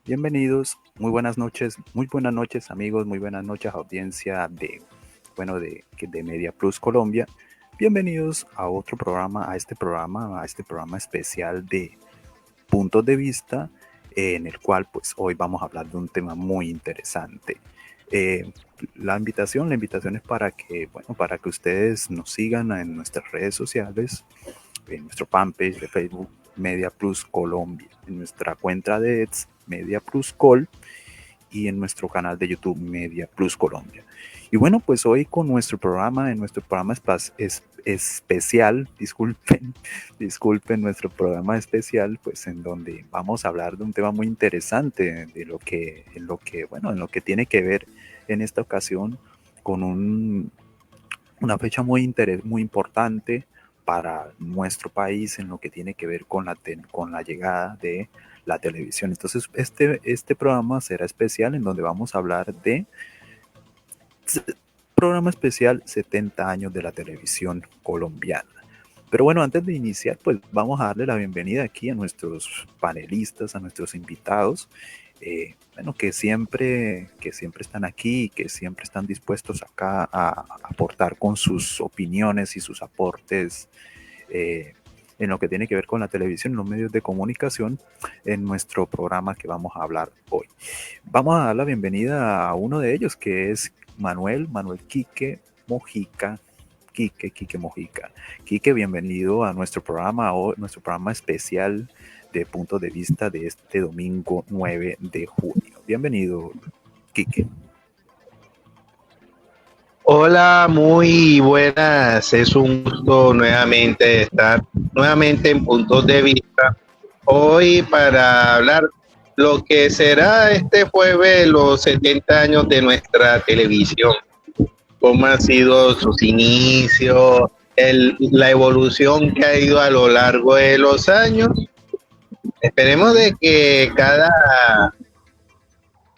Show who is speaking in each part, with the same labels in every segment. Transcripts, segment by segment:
Speaker 1: Bienvenidos, muy buenas noches amigos, muy buenas noches audiencia de Media Plus Colombia. Bienvenidos a otro programa, a este programa especial de puntos de vista, en el cual pues hoy vamos a hablar de un tema muy interesante. La invitación es para que ustedes nos sigan en nuestras redes sociales, en nuestro fanpage de Facebook Media Plus Colombia, en nuestra cuenta de X Media Plus Col y en nuestro canal de YouTube Media Plus Colombia. Y bueno, pues hoy con nuestro programa especial, disculpen nuestro programa especial, pues en donde vamos a hablar de un tema muy interesante, en lo que tiene que ver en esta ocasión con una fecha muy importante para nuestro país en lo que tiene que ver con la llegada de la televisión. Entonces este programa será especial, en donde vamos a hablar de programa especial 70 años de la televisión colombiana. Pero bueno, antes de iniciar, pues vamos a darle la bienvenida aquí a nuestros panelistas, a nuestros invitados. bueno, que siempre están aquí y que siempre están dispuestos acá a aportar con sus opiniones y sus aportes eh, en lo que tiene que ver con la televisión y los medios de comunicación en nuestro programa que vamos a hablar hoy. Vamos a dar la bienvenida a uno de ellos, que es Manuel Quique Mojica. Quique Mojica. Quique, bienvenido a nuestro programa especial de puntos de vista de este domingo 9 de junio. Bienvenido, Quique.
Speaker 2: Hola, muy buenas. Es un gusto nuevamente estar nuevamente en Puntos de Vista. Hoy para hablar lo que será este jueves los 70 años de nuestra televisión. Cómo han sido sus inicios, la evolución que ha ido a lo largo de los años. Esperemos de que cada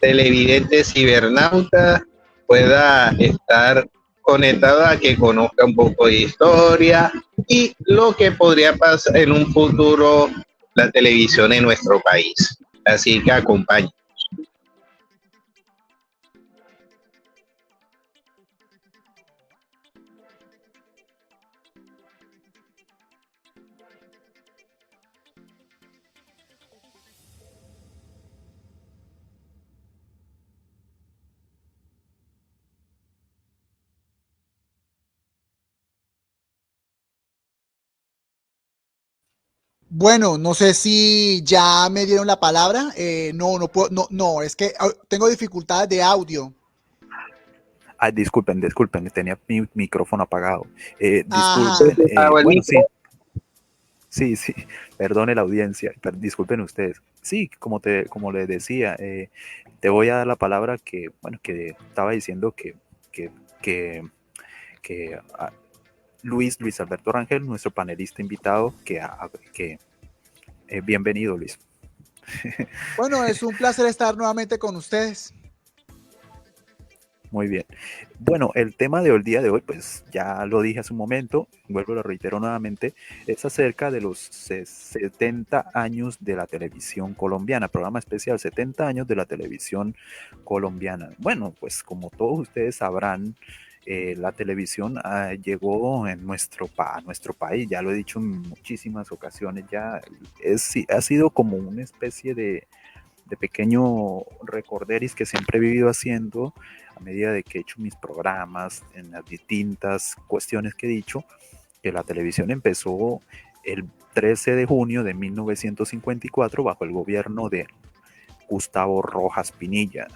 Speaker 2: televidente cibernauta pueda estar conectado a que conozca un poco de historia y lo que podría pasar en un futuro la televisión en nuestro país. Así que acompañe.
Speaker 3: Bueno, no sé si ya me dieron la palabra. No puedo, no, es que tengo dificultades de audio.
Speaker 1: Disculpen, tenía mi micrófono apagado.
Speaker 3: Ajá.
Speaker 1: Disculpen, bueno, sí, sí, perdone la audiencia, disculpen ustedes. Sí, como les decía, te voy a dar la palabra que, bueno, que estaba diciendo que, que, que Luis Alberto Rangel, nuestro panelista invitado, que bienvenido, Luis.
Speaker 3: Bueno, es un placer estar nuevamente con ustedes.
Speaker 1: Muy bien. Bueno, el tema del día de hoy, pues ya lo dije hace un momento, vuelvo, lo reitero nuevamente, es acerca de los 70 años de la televisión colombiana, programa especial 70 años de la televisión colombiana. Bueno, pues como todos ustedes sabrán, la televisión llegó a nuestro país, ya lo he dicho en muchísimas ocasiones, ya ha sido como una especie de pequeño recorderis que siempre he vivido haciendo a medida de que he hecho mis programas en las distintas cuestiones que he dicho, que la televisión empezó el 13 de junio de 1954 bajo el gobierno de Gustavo Rojas Pinilla.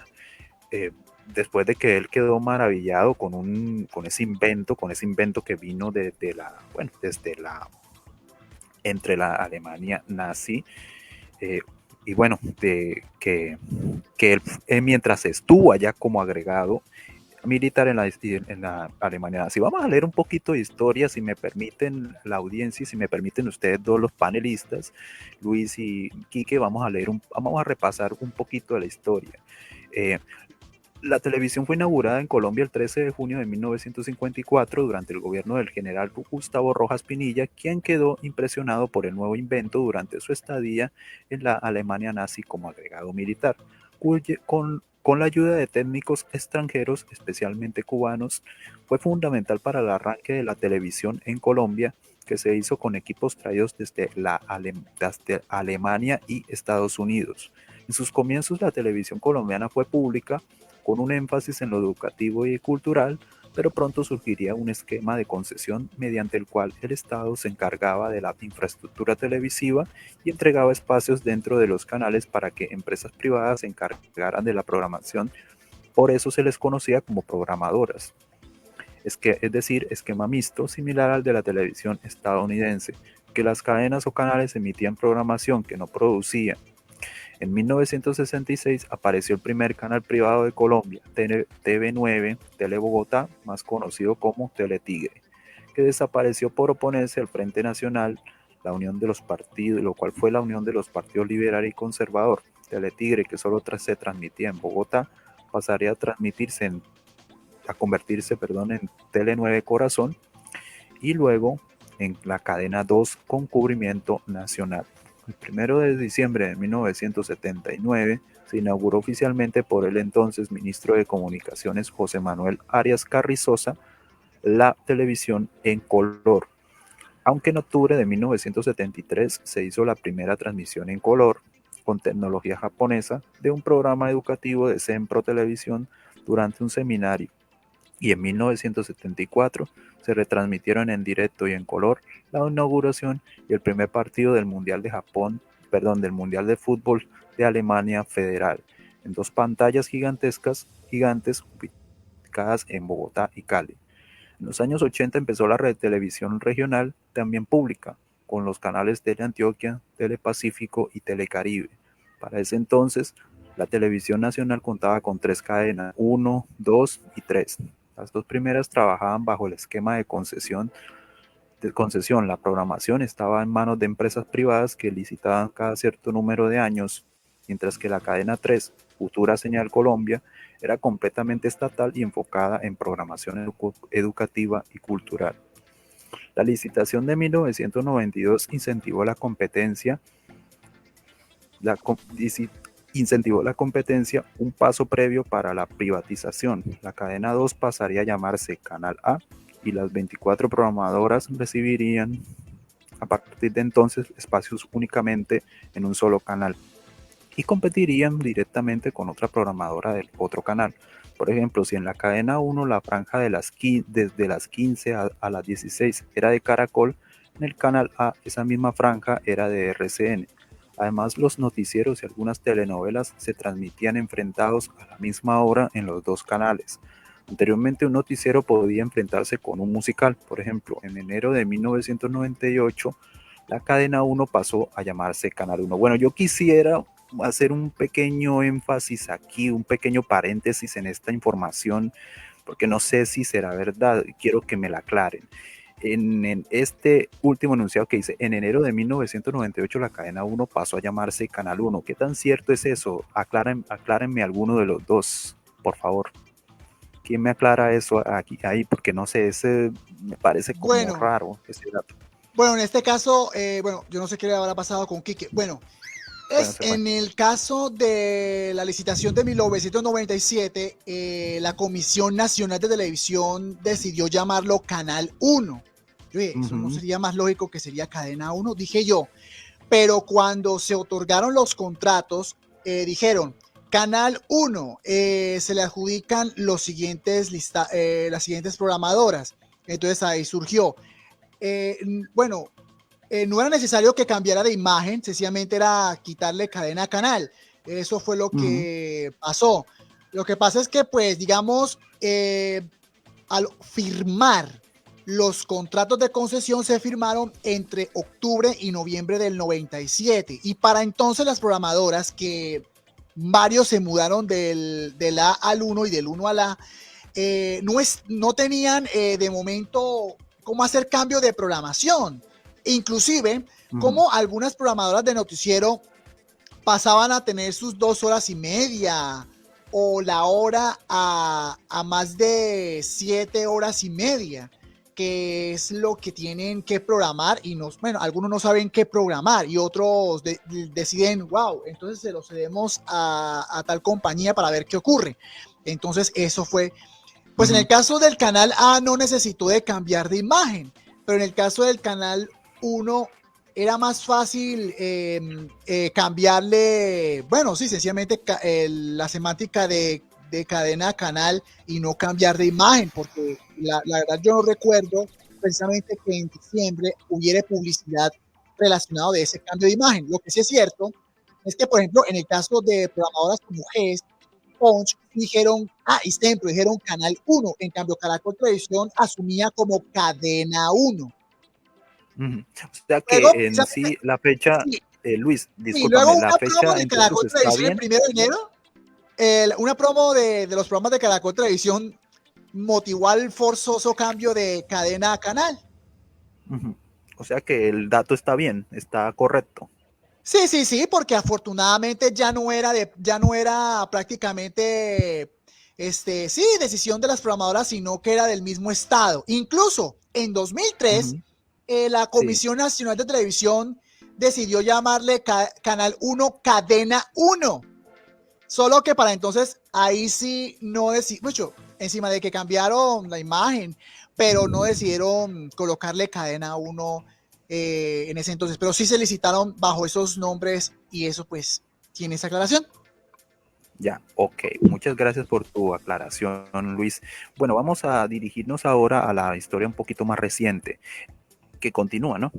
Speaker 1: Eh, Después de que él quedó maravillado con ese invento que vino bueno, entre la Alemania nazi, eh, y bueno, que él, mientras estuvo allá como agregado militar en la Alemania nazi. Vamos a leer un poquito de historia, si me permiten la audiencia y si me permiten ustedes dos, los panelistas, Luis y Quique, vamos a repasar un poquito de la historia. Eh, la televisión fue inaugurada en Colombia el 13 de junio de 1954 durante el gobierno del general Gustavo Rojas Pinilla, quien quedó impresionado por el nuevo invento durante su estadía en la Alemania nazi como agregado militar, con la ayuda de técnicos extranjeros, especialmente cubanos, fue fundamental para el arranque de la televisión en Colombia, que se hizo con equipos traídos desde Alemania y Estados Unidos. En sus comienzos la televisión colombiana fue pública, con un énfasis en lo educativo y cultural, pero pronto surgiría un esquema de concesión mediante el cual el Estado se encargaba de la infraestructura televisiva y entregaba espacios dentro de los canales para que empresas privadas se encargaran de la programación. Por eso se les conocía como programadoras. Es decir, esquema mixto, similar al de la televisión estadounidense, que las cadenas o canales emitían programación que no producían. En 1966 apareció el primer canal privado de Colombia, TV9, Tele Bogotá, más conocido como Teletigre, que desapareció por oponerse al Frente Nacional, la unión de los partidos, lo cual fue la unión de los partidos liberal y conservador. Teletigre, que solo se transmitía en Bogotá, pasaría a convertirse, en Tele9 Corazón y luego en la cadena 2 con cubrimiento nacional. El 1 de diciembre de 1979 se inauguró oficialmente por el entonces ministro de Comunicaciones José Manuel Arias Carrizosa la televisión en color, aunque en octubre de 1973 se hizo la primera transmisión en color con tecnología japonesa de un programa educativo de Sempro Televisión durante un seminario, y en 1974 se retransmitieron en directo y en color la inauguración y el primer partido del Mundial de del Mundial de Fútbol de Alemania Federal, en dos pantallas gigantes ubicadas en Bogotá y Cali. En los años 80 empezó la red de televisión regional, también pública, con los canales Teleantioquia, Telepacífico y Telecaribe. Para ese entonces, la televisión nacional contaba con 3 cadenas, 1, 2 y 3. Las dos primeras trabajaban bajo el esquema de concesión. La programación estaba en manos de empresas privadas que licitaban cada cierto número de años, mientras que la cadena 3, Futura Señal Colombia, era completamente estatal y enfocada en programación educativa y cultural. La licitación de 1992 incentivó la competencia, un paso previo para la privatización. La cadena 2 pasaría a llamarse Canal A y las 24 programadoras recibirían a partir de entonces espacios únicamente en un solo canal y competirían directamente con otra programadora del otro canal. Por ejemplo, si en la cadena 1 la franja desde las 15 a las 16 era de Caracol, en el canal A esa misma franja era de RCN. Además, los noticieros y algunas telenovelas se transmitían enfrentados a la misma hora en los dos canales. Anteriormente, un noticiero podía enfrentarse con un musical. Por ejemplo, en enero de 1998, la cadena 1 pasó a llamarse Canal 1. Bueno, yo quisiera hacer un pequeño énfasis aquí, un pequeño paréntesis en esta información, porque no sé si será verdad, quiero que me la aclaren. En este último enunciado que dice, en enero de 1998 la cadena 1 pasó a llamarse Canal 1. ¿Qué tan cierto es eso? Aclárenme alguno de los dos, por favor. ¿Quién me aclara eso aquí, ahí? Porque no sé, ese me parece como
Speaker 3: Bueno,
Speaker 1: raro ese dato.
Speaker 3: bueno, en este caso, bueno, yo no sé qué le habrá pasado con Quique. Bueno,
Speaker 1: Bueno,
Speaker 3: es
Speaker 1: se fue.
Speaker 3: en el caso de la licitación de 1997, la Comisión Nacional de Televisión decidió llamarlo Canal 1. Yo dije, eso no sería más lógico que sería Cadena 1, dije yo. Pero cuando se otorgaron los contratos, dijeron, Canal 1, se le adjudican las siguientes programadoras. Entonces ahí surgió. Bueno, no era necesario que cambiara de imagen, sencillamente era quitarle cadena a canal. Eso fue lo que pasó. Lo que pasa es que, pues, digamos, al firmar los contratos de concesión se firmaron entre octubre y noviembre del 97. Y para entonces las programadoras, que varios se mudaron del A al 1 y del 1 al A, no tenían de momento cómo hacer cambio de programación. Inclusive, como algunas programadoras de noticiero pasaban a tener sus 2 horas y media o la hora a más de 7 horas y media, que es lo que tienen que programar. Y bueno, algunos no saben qué programar y otros deciden, wow, entonces se lo cedemos a tal compañía para ver qué ocurre. Entonces eso fue, pues en el caso del canal A no necesitó de cambiar de imagen, pero en el caso del canal 1 era más fácil cambiarle, bueno, sí, sencillamente la semántica de cadena a canal y no cambiar de imagen, porque la verdad yo no recuerdo precisamente que en diciembre hubiera publicidad relacionada de ese cambio de imagen. Lo que sí es cierto es que, por ejemplo, en el caso de programadoras como GES, Punch, dijeron, y siempre dijeron Canal 1, en cambio Caracol Televisión asumía como Cadena 1.
Speaker 1: O sea
Speaker 3: Luego,
Speaker 1: que en sí la fecha,
Speaker 3: sí,
Speaker 1: Luis,
Speaker 3: sí, luego
Speaker 1: discúlpame, la
Speaker 3: una promo
Speaker 1: fecha
Speaker 3: de
Speaker 1: entonces
Speaker 3: Caracol
Speaker 1: está
Speaker 3: Televisión el
Speaker 1: bien.
Speaker 3: 1 de enero, una promo de los programas de Caracol Televisión motivó al forzoso cambio de cadena a canal.
Speaker 1: O sea que el dato está bien, está correcto.
Speaker 3: Sí, porque afortunadamente ya no era prácticamente decisión de las programadoras, sino que era del mismo estado. Incluso en 2003, la
Speaker 1: Sí.
Speaker 3: Comisión Nacional de Televisión decidió llamarle Canal 1 Cadena 1. Solo que para entonces ahí sí no decidieron, mucho, encima de que cambiaron la imagen, pero no decidieron colocarle Cadena 1 en ese entonces. Pero sí se licitaron bajo esos nombres y eso pues tiene esa aclaración.
Speaker 1: Ya, ok. Muchas gracias por tu aclaración, Luis. Bueno, vamos a dirigirnos ahora a la historia un poquito más reciente, que continúa, ¿no?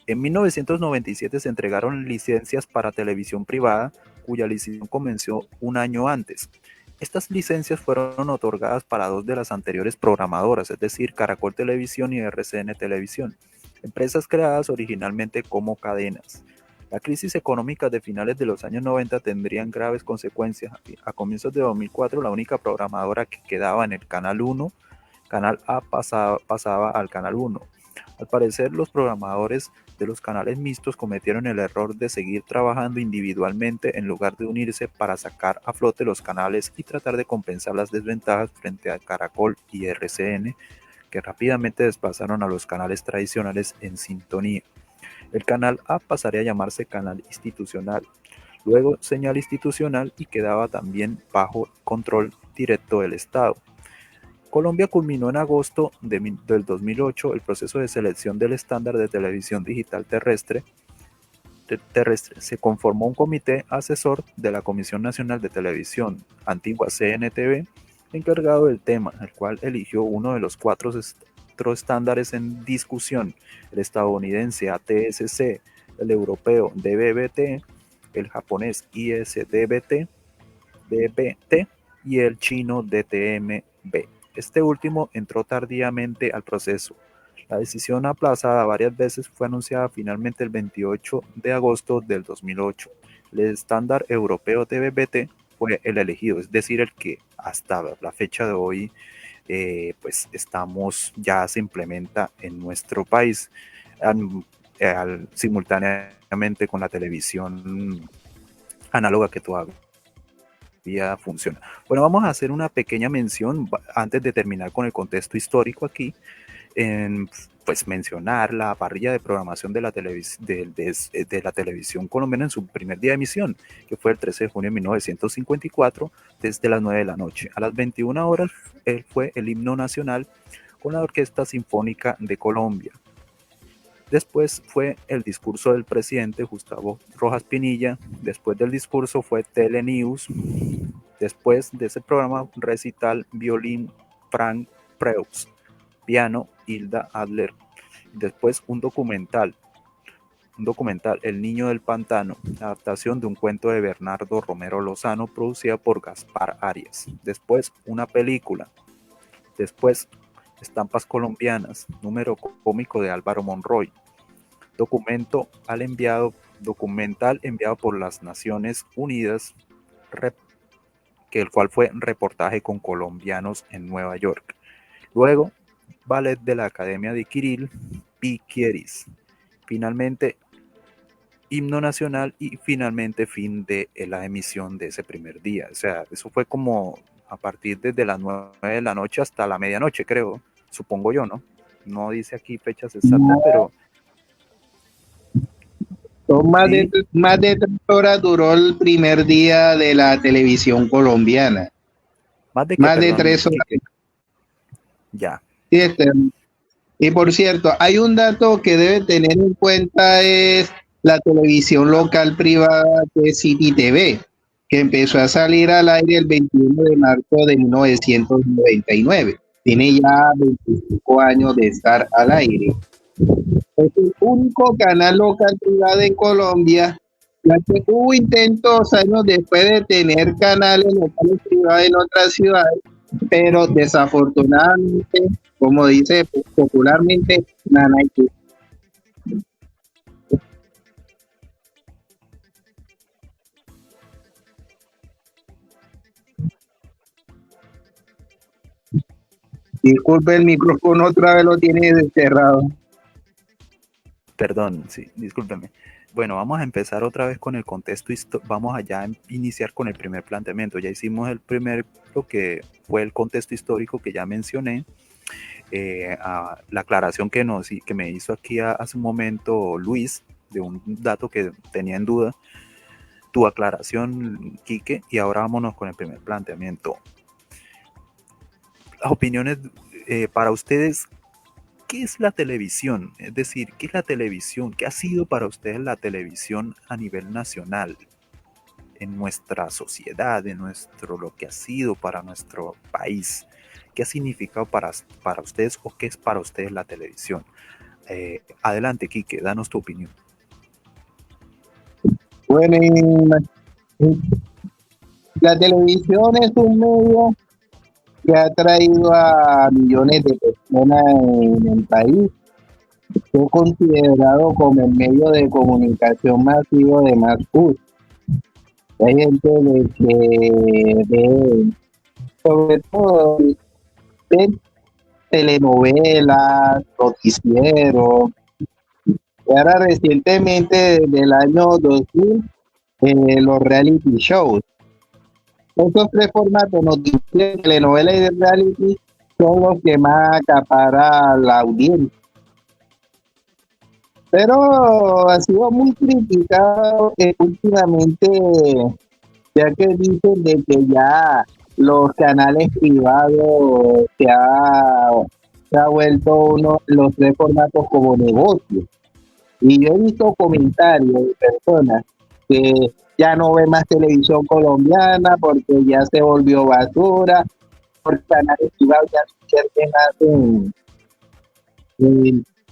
Speaker 1: En 1997 se entregaron licencias para televisión privada, cuya licitación comenzó un año antes. Estas licencias fueron otorgadas para dos de las anteriores programadoras, es decir, Caracol Televisión y RCN Televisión, empresas creadas originalmente como cadenas. La crisis económica de finales de los años 90 tendrían graves consecuencias. A comienzos de 2004, la única programadora que quedaba en el Canal 1, Canal A, pasaba al Canal 1. Al parecer, los programadores de los canales mixtos cometieron el error de seguir trabajando individualmente en lugar de unirse para sacar a flote los canales y tratar de compensar las desventajas frente a Caracol y RCN, que rápidamente desplazaron a los canales tradicionales en sintonía. El canal A pasaría a llamarse canal institucional, luego señal institucional y quedaba también bajo control directo del Estado. Colombia culminó en agosto del 2008 el proceso de selección del estándar de televisión digital terrestre. Se conformó un comité asesor de la Comisión Nacional de Televisión, antigua CNTV, encargado del tema, el cual eligió uno de los cuatro estándares en discusión: el estadounidense ATSC, el europeo DVB-T, el japonés ISDB-T y el chino DTM-B. Este último entró tardíamente al proceso. La decisión, aplazada varias veces, fue anunciada finalmente el 28 de agosto del 2008. El estándar europeo DVB-T fue el elegido, es decir, el que hasta la fecha de hoy pues ya se implementa en nuestro país simultáneamente con la televisión análoga que todavía funciona. Bueno, vamos a hacer una pequeña mención antes de terminar con el contexto histórico aquí. Pues mencionar la parrilla de programación de la televisión colombiana en su primer día de emisión, que fue el 13 de junio de 1954, desde las 9 de la noche. A las 21 horas fue el himno nacional con la Orquesta Sinfónica de Colombia. Después fue el discurso del presidente Gustavo Rojas Pinilla. Después del discurso fue Telenews. Después de ese programa, recital, violín, Frank Preux, piano, Hilda Adler. Después un documental, El Niño del Pantano, adaptación de un cuento de Bernardo Romero Lozano, producida por Gaspar Arias. Después una película. Después Estampas Colombianas, número cómico de Álvaro Monroy. Documental enviado por las Naciones Unidas, el cual fue reportaje con colombianos en Nueva York. Luego, ballet de la Academia de Kirill Piquieris. Finalmente, himno nacional y finalmente fin de la emisión de ese primer día. O sea, eso fue como a partir desde las 9 de la noche hasta la medianoche, creo, supongo yo, ¿no? No dice aquí fechas exactas, pero...
Speaker 2: Más de 3 horas duró el primer día de la televisión colombiana.
Speaker 1: Más de,
Speaker 2: más de 3 horas.
Speaker 1: Ya.
Speaker 2: Y por cierto, hay un dato que debe tener en cuenta, es la televisión local privada de City TV, que empezó a salir al aire el 21 de marzo de 1999. Tiene ya 25 años de estar al aire. Es el único canal local privado en Colombia, ya que hubo intentos años después de tener canales locales privados en otras ciudades, pero desafortunadamente, como dice popularmente, nada. Disculpe, el micrófono otra vez lo tiene cerrado.
Speaker 1: Perdón, sí, discúlpeme. Bueno, vamos a empezar otra vez con el contexto. Vamos allá a iniciar con el primer planteamiento. Ya hicimos el primero, que fue el contexto histórico que ya mencioné. La aclaración que me hizo aquí hace un momento Luis, de un dato que tenía en duda tu aclaración, Quique, y ahora vámonos con el primer planteamiento. Las opiniones para ustedes, ¿qué es la televisión? Es decir, ¿qué es la televisión? ¿Qué ha sido para ustedes la televisión a nivel nacional? En nuestra sociedad, lo que ha sido para nuestro país. ¿Qué ha significado para ustedes o qué es para ustedes la televisión? Adelante, Quique, danos tu opinión.
Speaker 2: Bueno, la televisión es un medio que ha traído a millones de personas en el país. Fue considerado como el medio de comunicación masivo de más uso. Hay gente de que ve, sobre todo, ven telenovelas, noticieros. Y ahora recientemente, desde el año 2000, los reality shows. Estos tres formatos, noticias, telenovela y de reality, son los que más acapara la audiencia. Pero ha sido muy criticado últimamente, ya que dicen de que ya los canales privados se ha vuelto los tres formatos como negocio. Y yo he visto comentarios de personas que ya no ven más televisión colombiana porque ya se volvió basura, porque canales privados ya no invierten más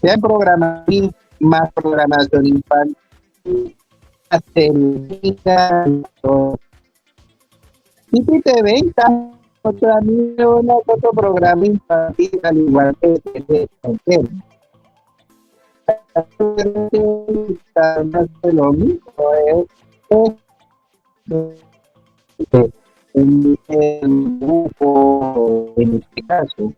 Speaker 2: en programación, más programación infantil, más televisión, y si te ven otra otro programa infantil al igual que lo mismo el grupo en este caso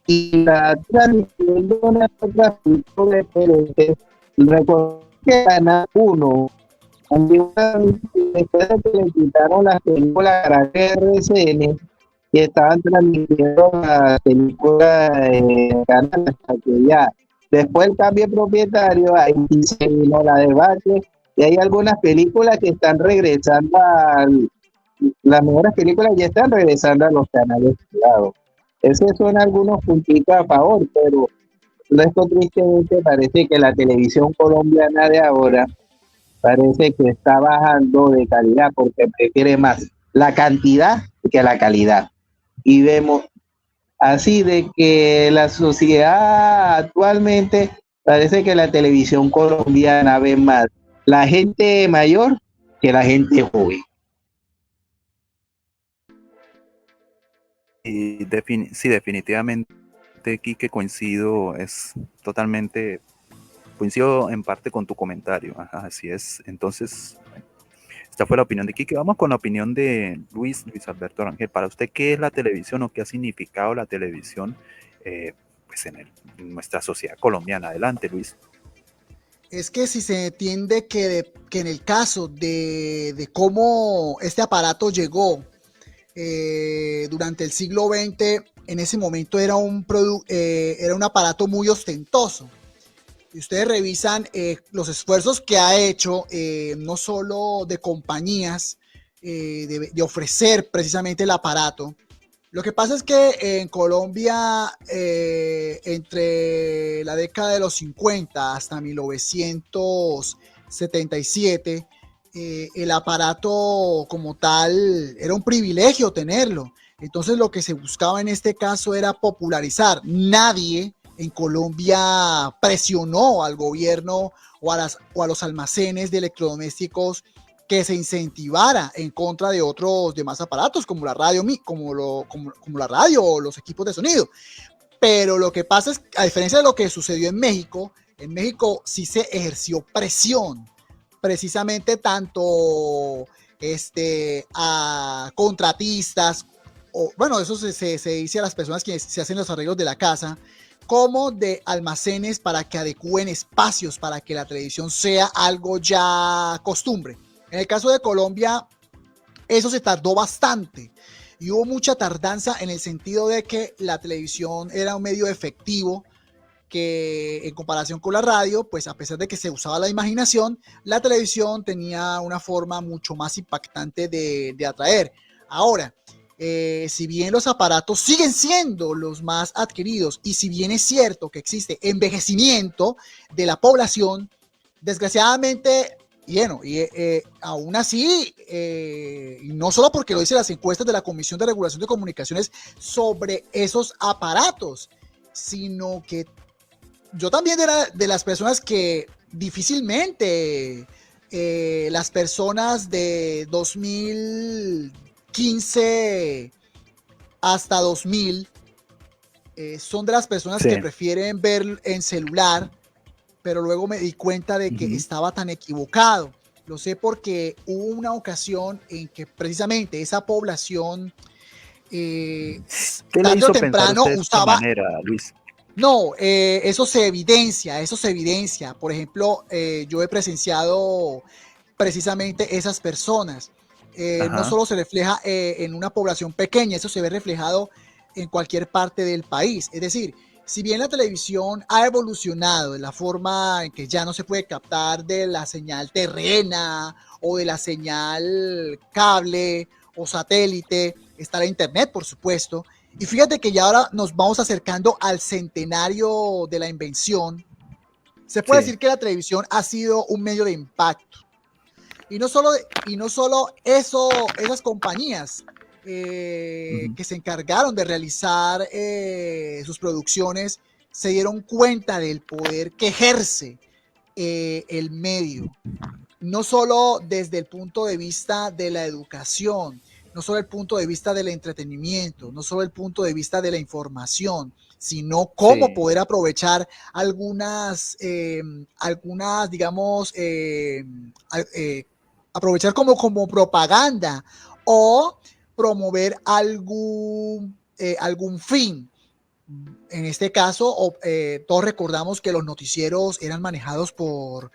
Speaker 2: y la transmisión de una otra cultura diferente. Recuerdo que Canal 1 después de que le quitaron las películas a RCN y estaban transmitiendo las películas en Canal hasta que ya después el cambio de propietario, ahí se vino la debate y hay algunas películas que están regresando las mejores películas ya están regresando a los canales privados. Esos son algunos puntitos a favor, pero esto tristemente parece que la televisión colombiana de ahora parece que está bajando de calidad porque prefiere más la cantidad que la calidad. Y vemos así de que la sociedad actualmente parece que la televisión colombiana ve más la gente mayor que la gente joven.
Speaker 1: Y sí, definitivamente, Quique, coincido en parte con tu comentario. Ajá, así es. Entonces, bueno, esta fue la opinión de Quique. Vamos con la opinión de Luis Alberto Rangel. Para usted, ¿qué es la televisión o qué ha significado la televisión pues en nuestra sociedad colombiana? Adelante, Luis.
Speaker 3: Es que si se entiende que en el caso de cómo este aparato llegó durante el siglo XX, en ese momento era un aparato muy ostentoso. Y ustedes revisan los esfuerzos que ha hecho, no solo de compañías, de ofrecer precisamente el aparato. Lo que pasa es que en Colombia, entre la década de los 50 hasta 1977, el aparato como tal era un privilegio tenerlo. Entonces lo que se buscaba en este caso era popularizar. Nadie en Colombia presionó al gobierno o a los almacenes de electrodomésticos que se incentivara en contra de otros demás aparatos como la radio, como la radio o los equipos de sonido. Pero lo que pasa es que, a diferencia de lo que sucedió en México sí se ejerció presión, precisamente tanto a contratistas, o bueno, eso se dice a las personas que se hacen los arreglos de la casa, como de almacenes para que adecúen espacios para que la televisión sea algo ya costumbre. En el caso de Colombia, eso se tardó bastante y hubo mucha tardanza en el sentido de que la televisión era un medio efectivo que en comparación con la radio, pues a pesar de que se usaba la imaginación, la televisión tenía una forma mucho más impactante de atraer. Ahora, si bien los aparatos siguen siendo los más adquiridos y si bien es cierto que existe envejecimiento de la población, desgraciadamente, aún así, no solo porque lo dicen las encuestas de la Comisión de Regulación de Comunicaciones sobre esos aparatos, sino que yo también era de las personas que difícilmente las personas de 2015 hasta 2000 son de las personas
Speaker 1: Sí.
Speaker 3: que prefieren ver en celular, pero luego me di cuenta de que estaba tan equivocado. Lo sé porque hubo una ocasión en que precisamente esa población
Speaker 1: ¿Qué le
Speaker 3: tarde o
Speaker 1: hizo pensar a
Speaker 3: temprano
Speaker 1: usted de esta
Speaker 3: usaba.
Speaker 1: manera, Luis?
Speaker 3: No, eso se evidencia, eso se evidencia. Por ejemplo, yo he presenciado precisamente esas personas. No
Speaker 1: Ajá.
Speaker 3: solo se refleja en una población pequeña, eso se ve reflejado en cualquier parte del país. Es decir, si bien la televisión ha evolucionado de la forma en que ya no se puede captar de la señal terrena o de la señal cable o satélite, está la internet, por supuesto. Y fíjate que ya ahora nos vamos acercando al centenario de la invención. Se puede
Speaker 1: Sí.
Speaker 3: decir que la televisión ha sido un medio de impacto. Y no solo eso, esas compañías que se encargaron de realizar sus producciones se dieron cuenta del poder que ejerce el medio. No solo desde el punto de vista de la educación, no solo el punto de vista del entretenimiento, no solo el punto de vista de la información, sino cómo
Speaker 1: Sí.
Speaker 3: poder aprovechar digamos, aprovechar como propaganda o promover algún fin. En este caso, todos recordamos que los noticieros eran manejados por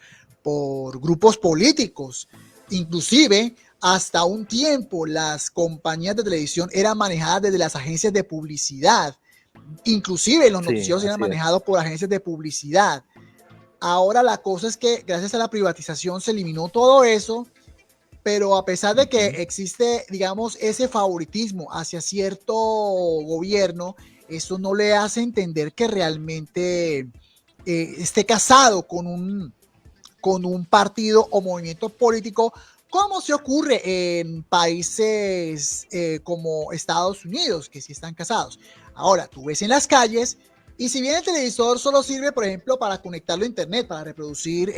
Speaker 3: grupos políticos. Inclusive, hasta un tiempo, las compañías de televisión eran manejadas desde las agencias de publicidad. Inclusive, los
Speaker 1: Sí,
Speaker 3: noticieros eran
Speaker 1: así es.
Speaker 3: manejados por agencias de publicidad. Ahora la cosa es que gracias a la privatización se eliminó todo eso, pero a pesar de que existe, digamos, ese favoritismo hacia cierto gobierno, eso no le hace entender que realmente esté casado con un partido o movimiento político, como se ocurre en países como Estados Unidos, que sí están casados. Ahora, tú ves en las calles, y si bien el televisor solo sirve, por ejemplo, para conectarlo a internet, para reproducir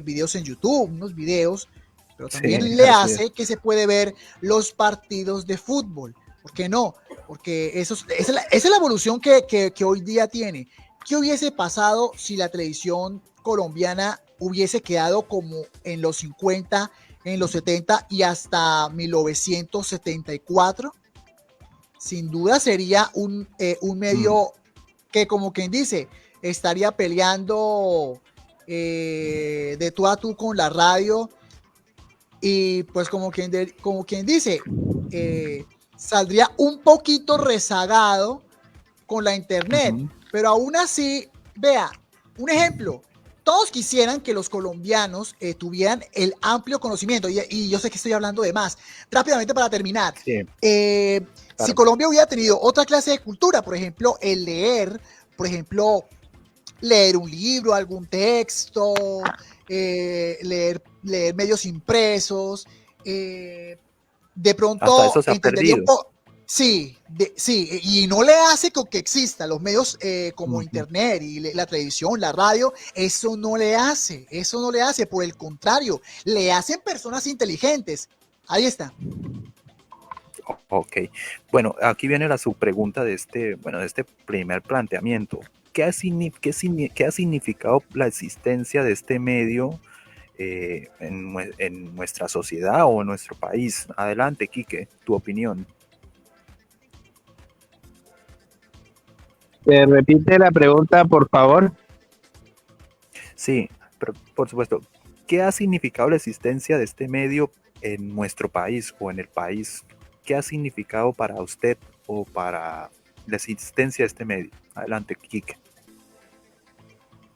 Speaker 3: videos en YouTube, unos videos, pero
Speaker 1: Sí,
Speaker 3: también le
Speaker 1: así es.
Speaker 3: hace que se puede ver los partidos de fútbol. ¿Por qué no? Porque esa es la evolución que hoy día tiene. ¿Qué hubiese pasado si la televisión colombiana hubiese quedado como en los 50, en los 70 y hasta 1974? Sin duda sería un
Speaker 1: Mm,
Speaker 3: medio que, como quien dice, estaría peleando de tú a tú con la radio y pues como quien dice, saldría un poquito rezagado con la internet,
Speaker 1: ujú.
Speaker 3: pero aún así, vea, un ejemplo, todos quisieran que los colombianos tuvieran el amplio conocimiento, y yo sé que estoy hablando de más. Rápidamente para terminar,
Speaker 1: Sí,
Speaker 3: si
Speaker 1: claro.
Speaker 3: Colombia hubiera tenido otra clase de cultura, por ejemplo, el leer, por ejemplo, leer un libro, algún texto, leer medios impresos, de
Speaker 1: Hasta
Speaker 3: pronto
Speaker 1: eso se ha
Speaker 3: entendería un
Speaker 1: perdido.
Speaker 3: poco. Sí, sí, y no le hace con que existan los medios como
Speaker 1: Ujú.
Speaker 3: internet y la televisión, la radio, eso no le hace, por el contrario, le hacen personas inteligentes. Ahí está.
Speaker 1: Ok. Bueno, aquí viene la subpregunta de de este primer planteamiento. ¿Qué ha significado la existencia de este medio en nuestra sociedad o en nuestro país? Adelante, Quique, tu opinión.
Speaker 2: Repite la pregunta, por favor.
Speaker 1: Sí, pero por supuesto, ¿qué ha significado la existencia de este medio en nuestro país o en el país? ¿Qué ha significado para usted o para la existencia de este medio? Adelante, Kike.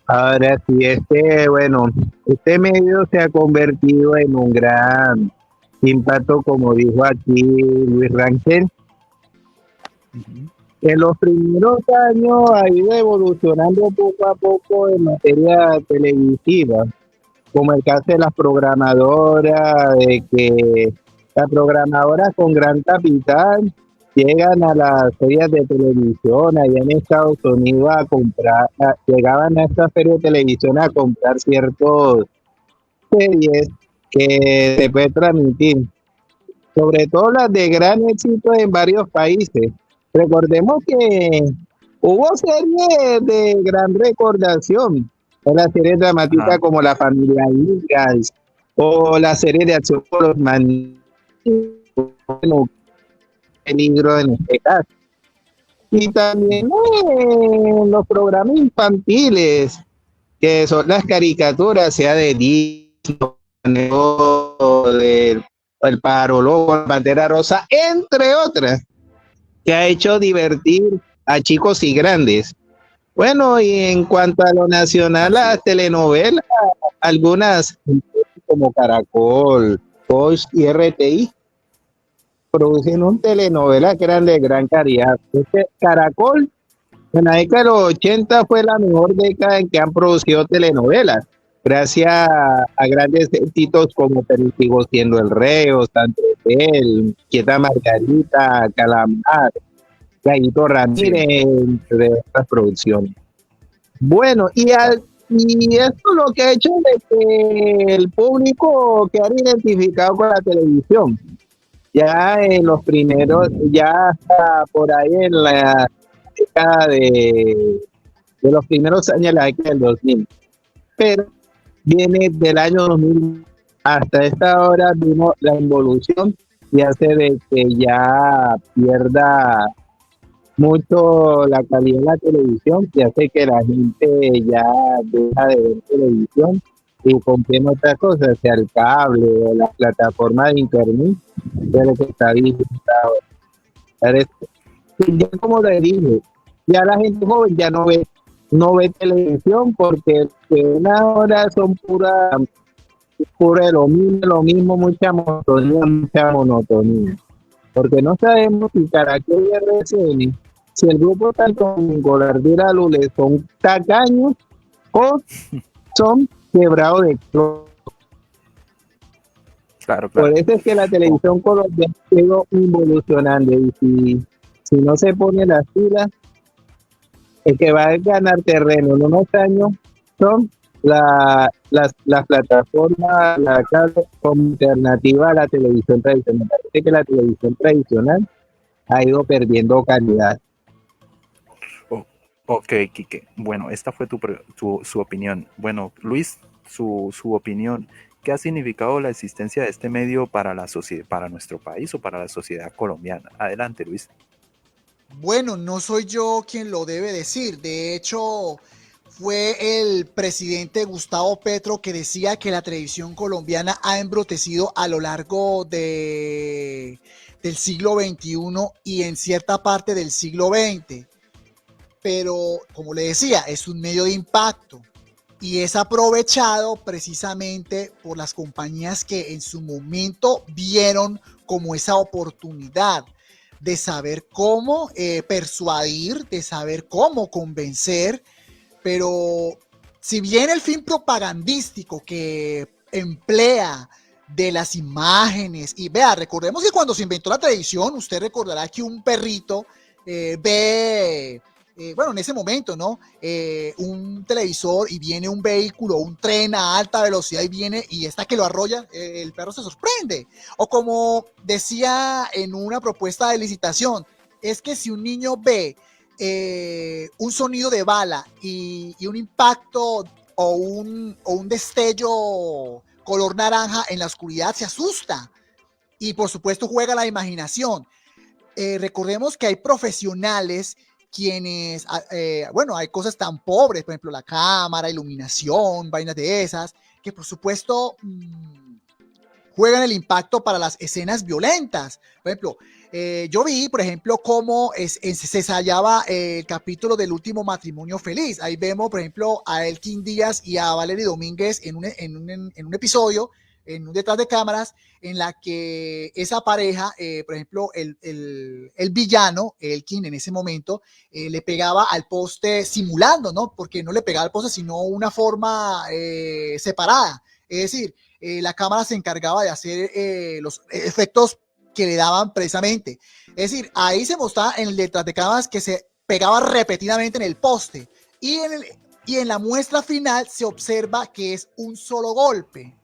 Speaker 2: Ahora sí, este medio se ha convertido en un gran impacto, como dijo aquí Luis Rangel.
Speaker 1: Ujú.
Speaker 2: En los primeros años ha ido evolucionando poco a poco en materia televisiva, como el caso de las programadoras, de que las programadoras con gran capital llegan a las ferias de televisión allá en Estados Unidos a comprar, llegaban a estas ferias de televisión a comprar ciertas series que se puede transmitir, sobre todo las de gran éxito en varios países. Recordemos que hubo series de gran recordación, las series dramáticas
Speaker 1: Ajá.
Speaker 2: como La Familia Ingalls o la serie de acción por los magníficos, bueno, peligro en este caso. Y también los programas infantiles, que son las caricaturas, sea de Disney, o de El Pájaro Loco, La Pantera Rosa, entre otras, que ha hecho divertir a chicos y grandes. Bueno, y en cuanto a lo nacional,
Speaker 1: Así
Speaker 2: las
Speaker 1: es.
Speaker 2: telenovelas, algunas como Caracol, Fox y RTI, producen un telenovela que eran de gran calidad. Caracol en la década de los 80 fue la mejor década en que han producido telenovelas, gracias a grandes éxitos como Pero sigo siendo el reo, Santo Hotel, Quieta Margarita, Calamar, Gallito
Speaker 1: Sí,
Speaker 2: Ramírez, entre otras producciones. Bueno,
Speaker 1: claro.
Speaker 2: y esto lo que ha hecho de que el público quede identificado con la televisión. Ya en los primeros, ya hasta por ahí en la década de los primeros años de la década del 2000, pero viene del año 2000 hasta esta hora vino la involución y hace de que ya pierda mucho la calidad de la televisión, y hace que la gente ya deja de ver televisión y confía en otras cosas, sea el cable o la plataforma de internet, de lo que está digitado. Ya como le dije, ya la gente joven ya no ve televisión porque que una hora son pura lo mismo, mucha monotonía. Porque no sabemos si Caracol y RCN, si el grupo tanto Golardira Lule son tacaños o son quebrados de cloro.
Speaker 1: Claro,
Speaker 2: Por
Speaker 1: claro.
Speaker 2: eso es que la
Speaker 1: Oh,
Speaker 2: televisión colombiana ha ido evolucionando y si no se pone las pilas, el que va a ganar terreno en unos años son las plataformas, la cable como alternativa a la televisión tradicional. Parece que la televisión tradicional ha ido perdiendo calidad.
Speaker 1: oh, ok, Quique. Bueno, esta fue su opinión. Bueno, Luis, su opinión. ¿Qué ha significado la existencia de este medio para la sociedad, para nuestro país o para la sociedad colombiana? Adelante, Luis.
Speaker 3: Bueno, no soy yo quien lo debe decir. De hecho, fue el presidente Gustavo Petro que decía que la televisión colombiana ha embrutecido a lo largo del siglo XXI y en cierta parte del siglo XX. Pero, como le decía, es un medio de impacto y es aprovechado precisamente por las compañías que en su momento vieron como esa oportunidad de saber cómo persuadir, de saber cómo convencer, pero si bien el fin propagandístico que emplea de las imágenes, y vea, recordemos que cuando se inventó la televisión, usted recordará que un perrito ve bueno, en ese momento, ¿no? Un televisor y viene un vehículo, un tren a alta velocidad y viene y está que lo arrolla, el perro se sorprende. O como decía en una propuesta de licitación, es que si un niño ve un sonido de bala y un impacto o un destello color naranja en la oscuridad, se asusta. Y por supuesto juega la imaginación. Recordemos que hay profesionales quienes, bueno, hay cosas tan pobres, por ejemplo, la cámara, iluminación, vainas de esas, que por supuesto juegan el impacto para las escenas violentas. Por ejemplo, yo vi, por ejemplo, cómo se ensayaba el capítulo del último matrimonio feliz. Ahí vemos, por ejemplo, a Elkin Díaz y a Valerie Domínguez en un episodio, en un detrás de cámaras, en la que esa pareja, por ejemplo, el villano, Elkin, en ese momento, le pegaba al poste simulando, ¿no? Porque no le pegaba al poste, sino una forma separada. Es decir, la cámara se encargaba de hacer los efectos que le daban precisamente. Es decir, ahí se mostraba en el detrás de cámaras que se pegaba repetidamente en el poste. Y en la muestra final se observa que es un solo golpe.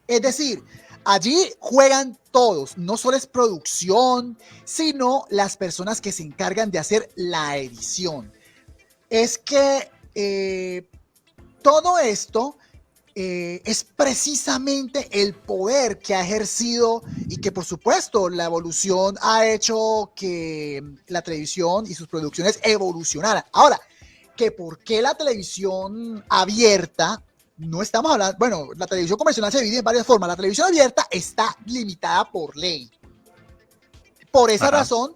Speaker 3: Es decir, allí juegan todos, no solo es producción, sino las personas que se encargan de hacer la edición. Es que todo esto es precisamente el poder que ha ejercido y que por supuesto la evolución ha hecho que la televisión y sus producciones evolucionaran. Ahora, que por qué la televisión abierta, no estamos hablando, bueno, la televisión convencional se divide en varias formas, la televisión abierta está limitada por ley. Por esa razón,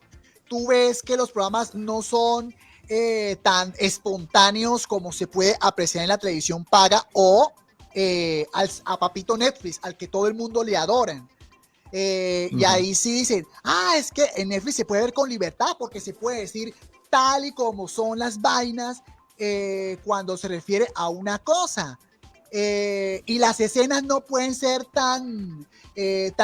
Speaker 3: tú ves que los programas no son tan espontáneos como se puede apreciar en la televisión paga o a papito Netflix, al que todo el mundo le adoran. Y ahí sí dicen, es que en Netflix se puede ver con libertad porque se puede decir tal y como son las vainas cuando se refiere a una cosa. Y las escenas no pueden ser tan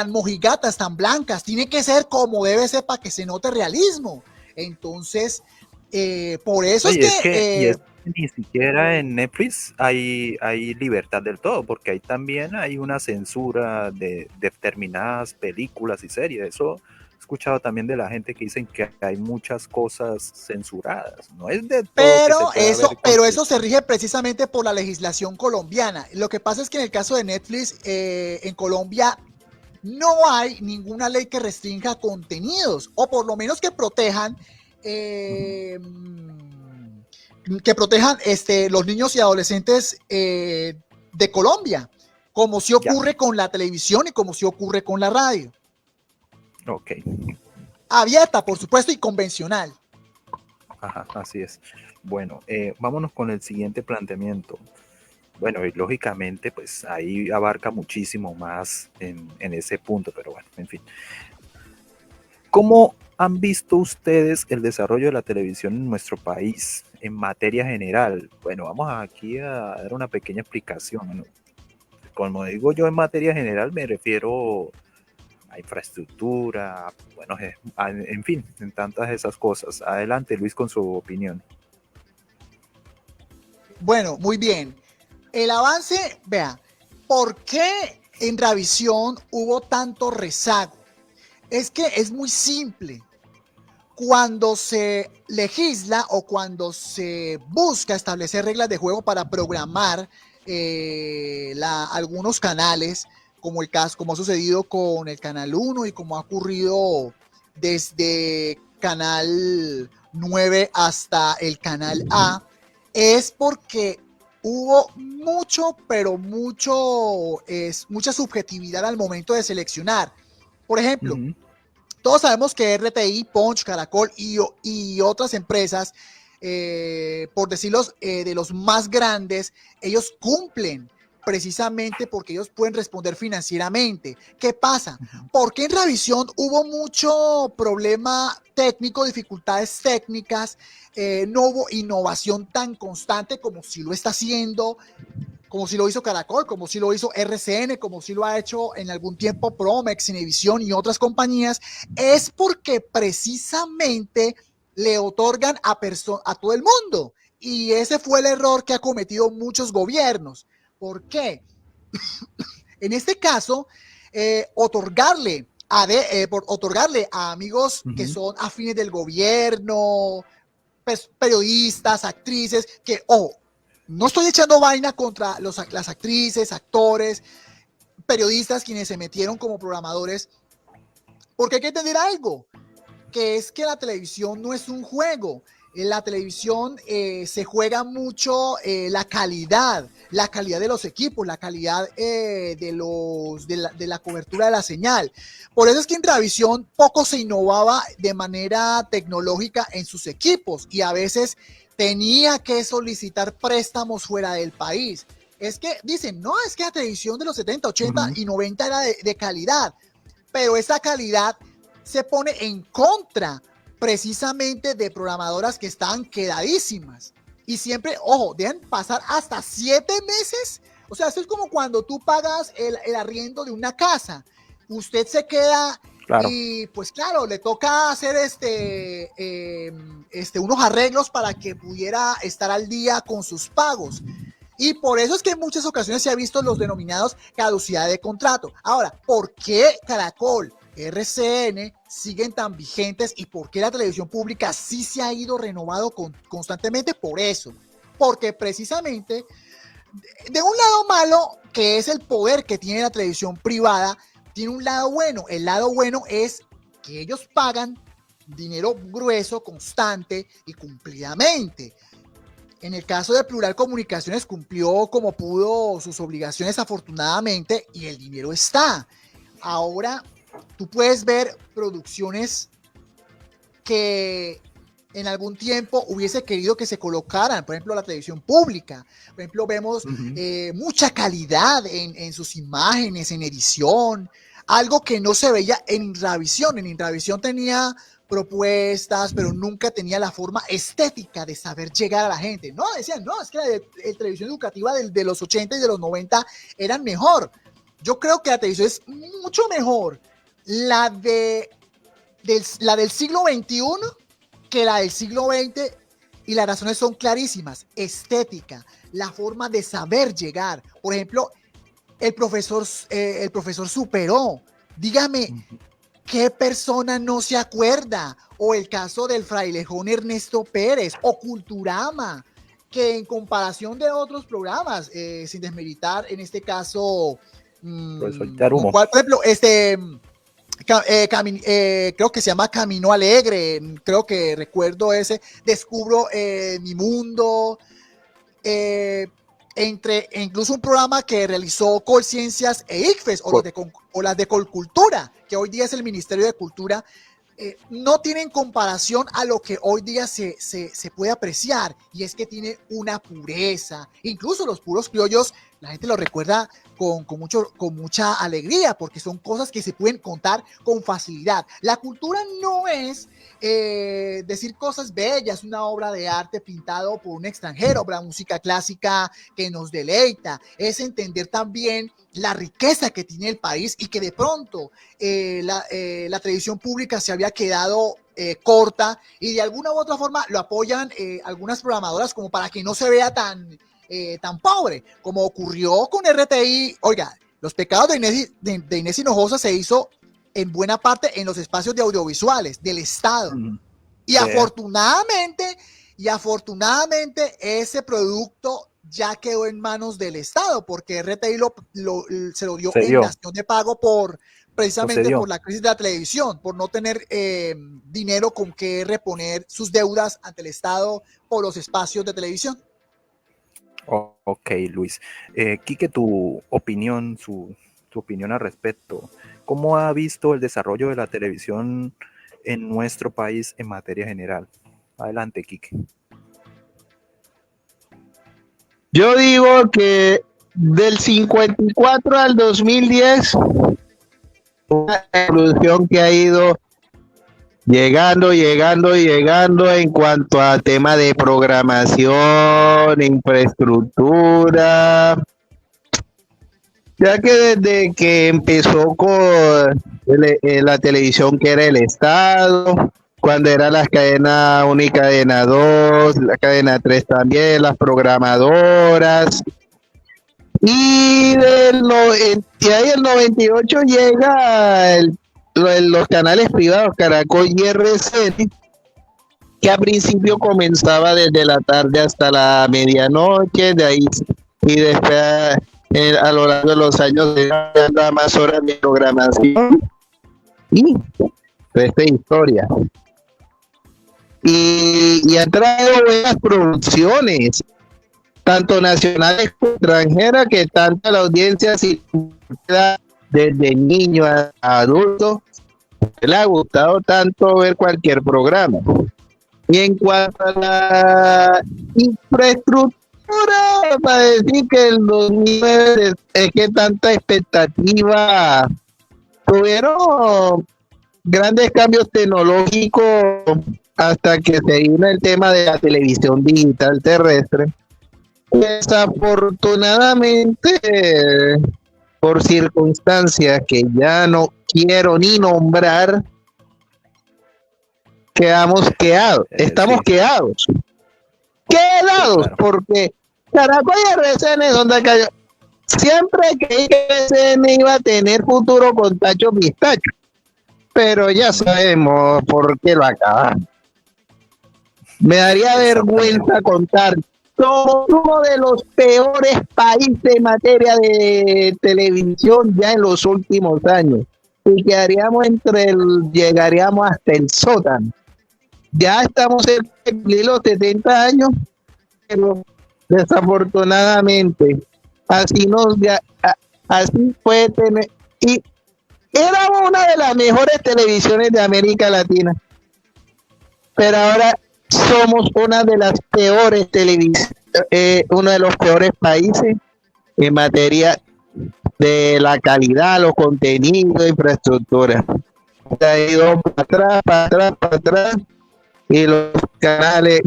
Speaker 3: mojigatas, tan blancas. Tiene que ser como debe ser para que se note realismo. Entonces, por eso
Speaker 1: Oye,
Speaker 3: es que
Speaker 1: ni siquiera en Netflix hay libertad del todo, porque ahí también hay una censura de determinadas películas y series. Eso he escuchado también de la gente que dicen que hay muchas cosas censuradas. No es de todo que se pueda ver.
Speaker 3: Pero eso se rige precisamente por la legislación colombiana. Lo que pasa es que en el caso de Netflix, en Colombia no hay ninguna ley que restrinja contenidos, o por lo menos que protejan los niños y adolescentes de Colombia, como si ocurre con la televisión y como si ocurre con la radio.
Speaker 1: Ok.
Speaker 3: Abierta, por supuesto, y convencional.
Speaker 1: Ajá, así es. Bueno, vámonos con el siguiente planteamiento. Bueno, y lógicamente, pues ahí abarca muchísimo más en ese punto, pero bueno, en fin. ¿Cómo han visto ustedes el desarrollo de la televisión en nuestro país en materia general? Bueno, vamos aquí a dar una pequeña explicación. Bueno, como digo yo, en materia general me refiero a infraestructura, bueno, en fin, en tantas esas cosas. Adelante, Luis, con su opinión.
Speaker 3: Bueno, muy bien. El avance, vea, ¿por qué en Ravisión hubo tanto rezago? Es que es muy simple. Cuando se legisla o cuando se busca establecer reglas de juego para programar algunos canales, como ha sucedido con el Canal 1 y como ha ocurrido desde Canal 9 hasta el Canal A, es porque hubo mucha subjetividad al momento de seleccionar. Por ejemplo, todos sabemos que RTI, Punch, Caracol y otras empresas, por decirlos, de los más grandes, ellos cumplen precisamente porque ellos pueden responder financieramente. ¿Qué pasa? Porque en Ravisión hubo mucho problema técnico, dificultades técnicas, no hubo innovación tan constante como si lo está haciendo, como si lo hizo Caracol, como si lo hizo RCN, como si lo ha hecho en algún tiempo Promex, Cinevisión y otras compañías, es porque precisamente le otorgan a todo el mundo. Y ese fue el error que ha cometido muchos gobiernos. ¿Por qué? En este caso, otorgarle a amigos que son afines del gobierno, periodistas, actrices, que, no estoy echando vaina contra las actrices, actores, periodistas quienes se metieron como programadores, porque hay que entender algo, que es que la televisión no es un juego, En la televisión se juega mucho la calidad de los equipos, la calidad de la cobertura de la señal. Por eso es que en Revisión poco se innovaba de manera tecnológica en sus equipos y a veces tenía que solicitar préstamos fuera del país. Es que dicen, no, es que la televisión de los 70, 80 y 90 era de calidad, pero esa calidad se pone en contra precisamente de programadoras que están quedadísimas. Y siempre, ojo, dejan pasar hasta 7 meses. O sea, esto es como cuando tú pagas el arriendo de una casa. Usted se queda y pues claro, le toca hacer unos arreglos para que pudiera estar al día con sus pagos. Y por eso es que en muchas ocasiones se ha visto los denominados caducidad de contrato. Ahora, ¿por qué Caracol, RCN siguen tan vigentes y por qué la televisión pública sí se ha ido renovado constantemente? Por eso, porque precisamente de un lado malo, que es el poder que tiene la televisión privada, tiene un lado bueno. El lado bueno es que ellos pagan dinero grueso, constante y cumplidamente. En el caso de Plural Comunicaciones cumplió como pudo sus obligaciones afortunadamente y el dinero está. Ahora tú puedes ver producciones que en algún tiempo hubiese querido que se colocaran, por ejemplo, la televisión pública. Por ejemplo, vemos mucha calidad en sus imágenes, en edición, algo que no se veía en Intravisión. En Intravisión tenía propuestas, pero nunca tenía la forma estética de saber llegar a la gente. No, decían, no, es que la televisión educativa de los 80 y de los 90 eran mejor. Yo creo que la televisión es mucho mejor la del siglo XXI que la del siglo XX, y las razones son clarísimas: estética, la forma de saber llegar. Por ejemplo, el profesor superó. Dígame, ¿qué persona no se acuerda? O el caso del frailejón Ernesto Pérez, o Culturama, que en comparación de otros programas, sin desmeritar en este caso, por ejemplo, creo que se llama Camino Alegre, creo que recuerdo ese, Descubro mi mundo, incluso un programa que realizó Colciencias e ICFES, o las de Colcultura, que hoy día es el Ministerio de Cultura, no tienen comparación a lo que hoy día se puede apreciar, y es que tiene una pureza. Incluso los puros criollos, la gente lo recuerda con mucha alegría, porque son cosas que se pueden contar con facilidad. La cultura no es decir cosas bellas, una obra de arte pintado por un extranjero, la música clásica que nos deleita, es entender también la riqueza que tiene el país, y que de pronto la televisión pública se había quedado corta, y de alguna u otra forma lo apoyan algunas programadoras como para que no se vea tan pobre, como ocurrió con RTI. Oiga, Los Pecados de Inés Hinojosa se hizo en buena parte en los espacios de audiovisuales del Estado. Y afortunadamente ese producto ya quedó en manos del Estado, porque RTI se lo dio en dación de pago precisamente por la crisis de la televisión, por no tener dinero con que reponer sus deudas ante el Estado por los espacios de televisión.
Speaker 1: Ok, Luis. Quique, tu opinión al respecto. ¿Cómo ha visto el desarrollo de la televisión en nuestro país en materia general? Adelante, Quique.
Speaker 2: Yo digo que del 54 al 2010, una evolución que ha ido llegando en cuanto a tema de programación, infraestructura, ya que desde que empezó con la televisión, que era el Estado, cuando era la cadena 1 y cadena 2, la cadena 3 también, las programadoras, y ahí el 98 llega los canales privados, Caracol y RCN, que a principio comenzaba desde la tarde hasta la medianoche, de ahí y después a lo largo de los años de más horas de programación, y esta historia. y ha traído buenas producciones, tanto nacionales como extranjeras, que tanta la audiencia, si desde niño a adulto, le ha gustado tanto ver cualquier programa. Y en cuanto a la infraestructura, para decir que el 2009 es que tanta expectativa, tuvieron grandes cambios tecnológicos hasta que se vino el tema de la televisión digital terrestre. Desafortunadamente, por circunstancias que ya no quiero ni nombrar, estamos
Speaker 1: Sí,
Speaker 2: quedados,
Speaker 1: claro.
Speaker 2: porque Caracol y RCN es donde cayó. Siempre creí que RCN iba a tener futuro con Tacho Pistacho, pero ya sabemos por qué lo acaban. Me daría vergüenza
Speaker 1: Exactamente.
Speaker 2: contar. Somos uno de los peores países en materia de televisión ya en los últimos años. Y quedaríamos llegaríamos hasta el sótano. Ya estamos en los 70 años, pero desafortunadamente así puede tener. Y éramos una de las mejores televisiones de América Latina, pero ahora somos una de las peores televisiones, uno de los peores países en materia de la calidad, los contenidos, infraestructura. Se ha ido para atrás, y los canales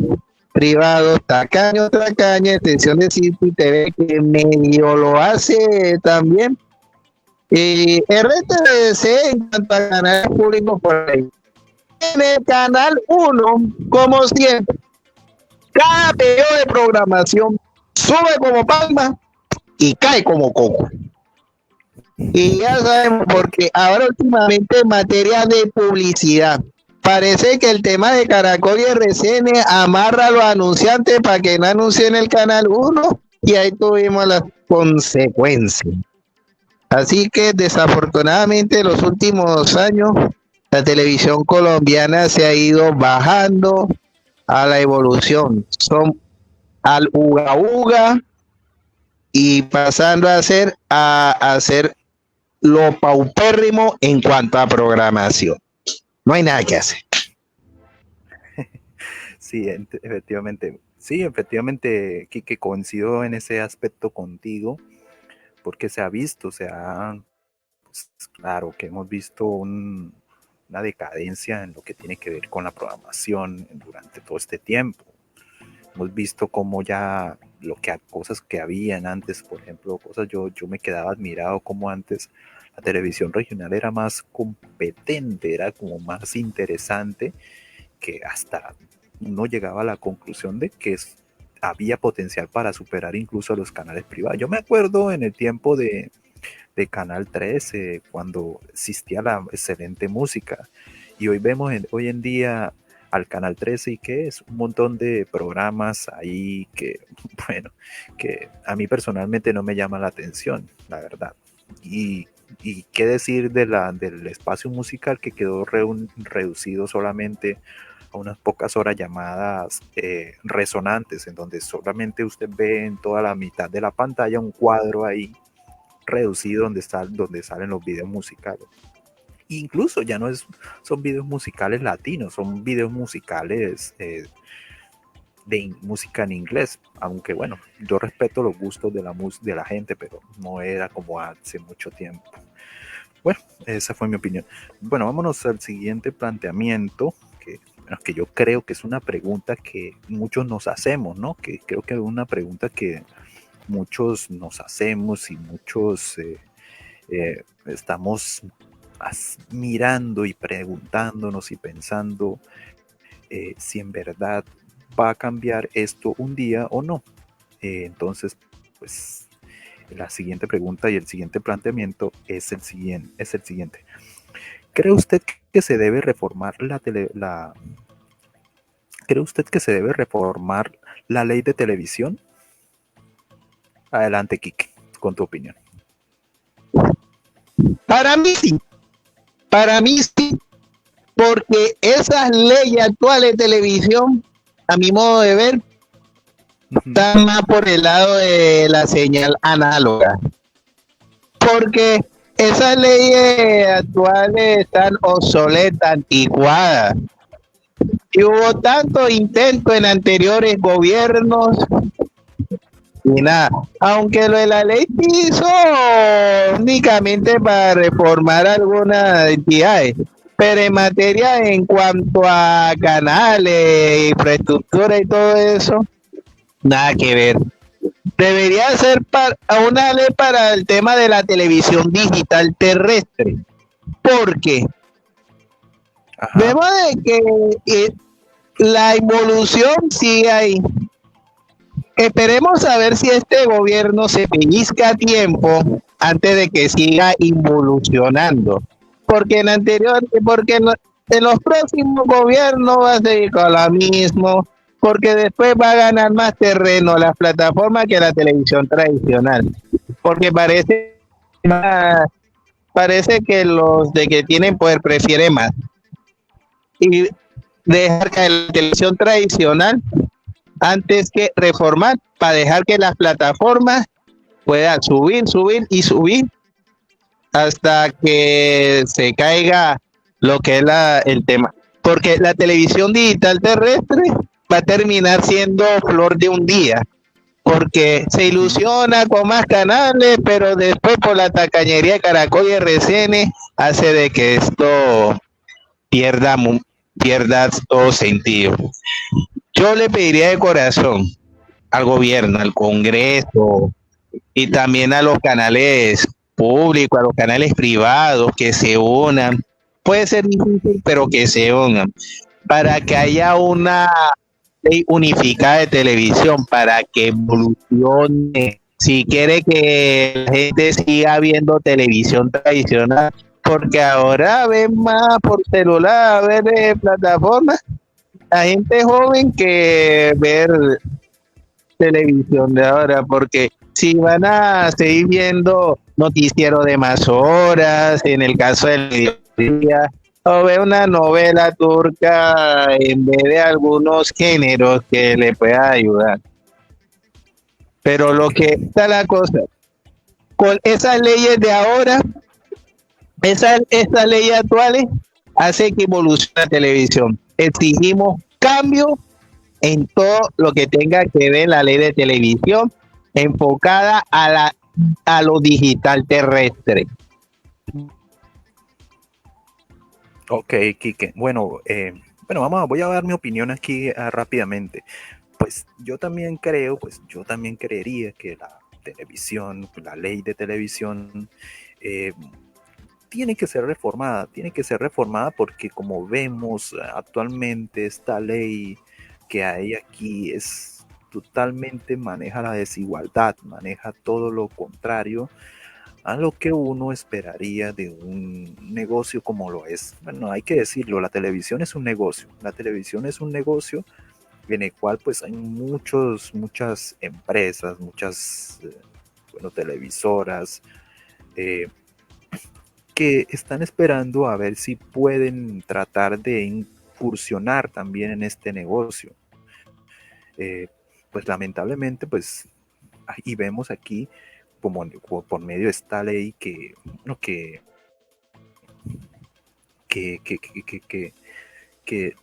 Speaker 2: privados, tacaño, extensión de City TV, que medio lo hace también. Y RTBC, en cuanto a canales públicos por ahí. En el canal 1, como siempre, cada periodo de programación sube como palma y cae como coco. Y ya sabemos, porque ahora últimamente en materia de publicidad, parece que el tema de Caracol y RCN amarra a los anunciantes para que no anuncien el canal 1, y ahí tuvimos las consecuencias. Así que desafortunadamente en los últimos años la televisión colombiana se ha ido bajando a la evolución. Son al uga uga y pasando a hacer lo paupérrimo en cuanto a programación. No hay nada que hacer.
Speaker 1: Sí, efectivamente. Sí, efectivamente, Quique, coincido en ese aspecto contigo, porque se ha visto, pues, claro, que hemos visto una decadencia en lo que tiene que ver con la programación durante todo este tiempo. Hemos visto cómo ya cosas que habían antes, por ejemplo, yo me quedaba admirado cómo antes la televisión regional era más competente, era como más interesante, que hasta uno llegaba a la conclusión de que había potencial para superar incluso a los canales privados. Yo me acuerdo en el tiempo de Canal 13, cuando existía la excelente música, y hoy en día al Canal 13, y que es un montón de programas ahí que, bueno, que a mí personalmente no me llama la atención, la verdad. Y qué decir del espacio musical, que quedó reducido solamente a unas pocas horas llamadas resonantes, en donde solamente usted ve en toda la mitad de la pantalla un cuadro ahí reducido donde salen los videos musicales. Incluso ya no son videos musicales latinos, son videos musicales de música en inglés, aunque bueno, yo respeto los gustos de la gente, pero no era como hace mucho tiempo. Bueno, esa fue mi opinión. Bueno, vámonos al siguiente planteamiento, que yo creo que es una pregunta que muchos nos hacemos, ¿no? Que creo que es una pregunta que muchos nos hacemos y muchos estamos mirando y preguntándonos y pensando si en verdad va a cambiar esto un día o no. Entonces, pues la siguiente pregunta y el siguiente planteamiento es el siguiente. ¿Cree usted que se debe reformar ¿Cree usted que se debe reformar la ley de televisión? Adelante, Kike, con tu opinión.
Speaker 2: Para mí sí. porque esas leyes actuales de televisión, a mi modo de ver, están más por el lado de la señal análoga, porque esas leyes actuales están obsoletas, anticuadas, y hubo tanto intento en anteriores gobiernos y nada, aunque lo de la ley se hizo únicamente para reformar algunas entidades, pero en materia en cuanto a canales, infraestructura y todo eso, nada que ver. Debería ser una ley para el tema de la televisión digital terrestre, porque vemos de que la involución sigue ahí. Esperemos a ver si este gobierno se pellizca a tiempo antes de que siga involucionando, porque en los próximos gobiernos va a seguir con lo mismo, porque después va a ganar más terreno la plataforma que la televisión tradicional, porque parece que los de que tienen poder prefieren más y dejar que la televisión tradicional antes que reformar, para dejar que las plataformas puedan subir y subir hasta que se caiga lo que es el tema, porque la televisión digital terrestre va a terminar siendo flor de un día, porque se ilusiona con más canales, pero después por la tacañería de Caracol y RCN hace de que esto pierda todo sentido. Yo le pediría de corazón al gobierno, al Congreso y también a los canales públicos, a los canales privados que se unan. Puede ser difícil, pero que se unan para que haya una ley unificada de televisión, para que evolucione. Si quiere que la gente siga viendo televisión tradicional, porque ahora ven más por celular, ver plataformas, la gente joven que ver televisión de ahora, porque si van a seguir viendo noticiero de más horas, en el caso del día, o ver una novela turca en vez de algunos géneros que le pueda ayudar. Pero lo que está la cosa, con esas leyes de ahora, esas leyes actuales, hace que evolucione la televisión. Exigimos cambio en todo lo que tenga que ver la ley de televisión enfocada a lo digital terrestre.
Speaker 1: Ok, Quique. Bueno, voy a dar mi opinión aquí rápidamente. Pues yo también creería que la televisión, la ley de televisión, tiene que ser reformada porque como vemos actualmente esta ley que hay aquí es totalmente maneja la desigualdad, maneja todo lo contrario a lo que uno esperaría de un negocio como lo es. Bueno, hay que decirlo, la televisión es un negocio. La televisión es un negocio en el cual pues hay muchas empresas, muchas televisoras eh, que están esperando a ver si pueden tratar de incursionar también en este negocio. Pues lamentablemente pues y vemos aquí como por medio de esta ley bueno, que, que, que, que, que, que,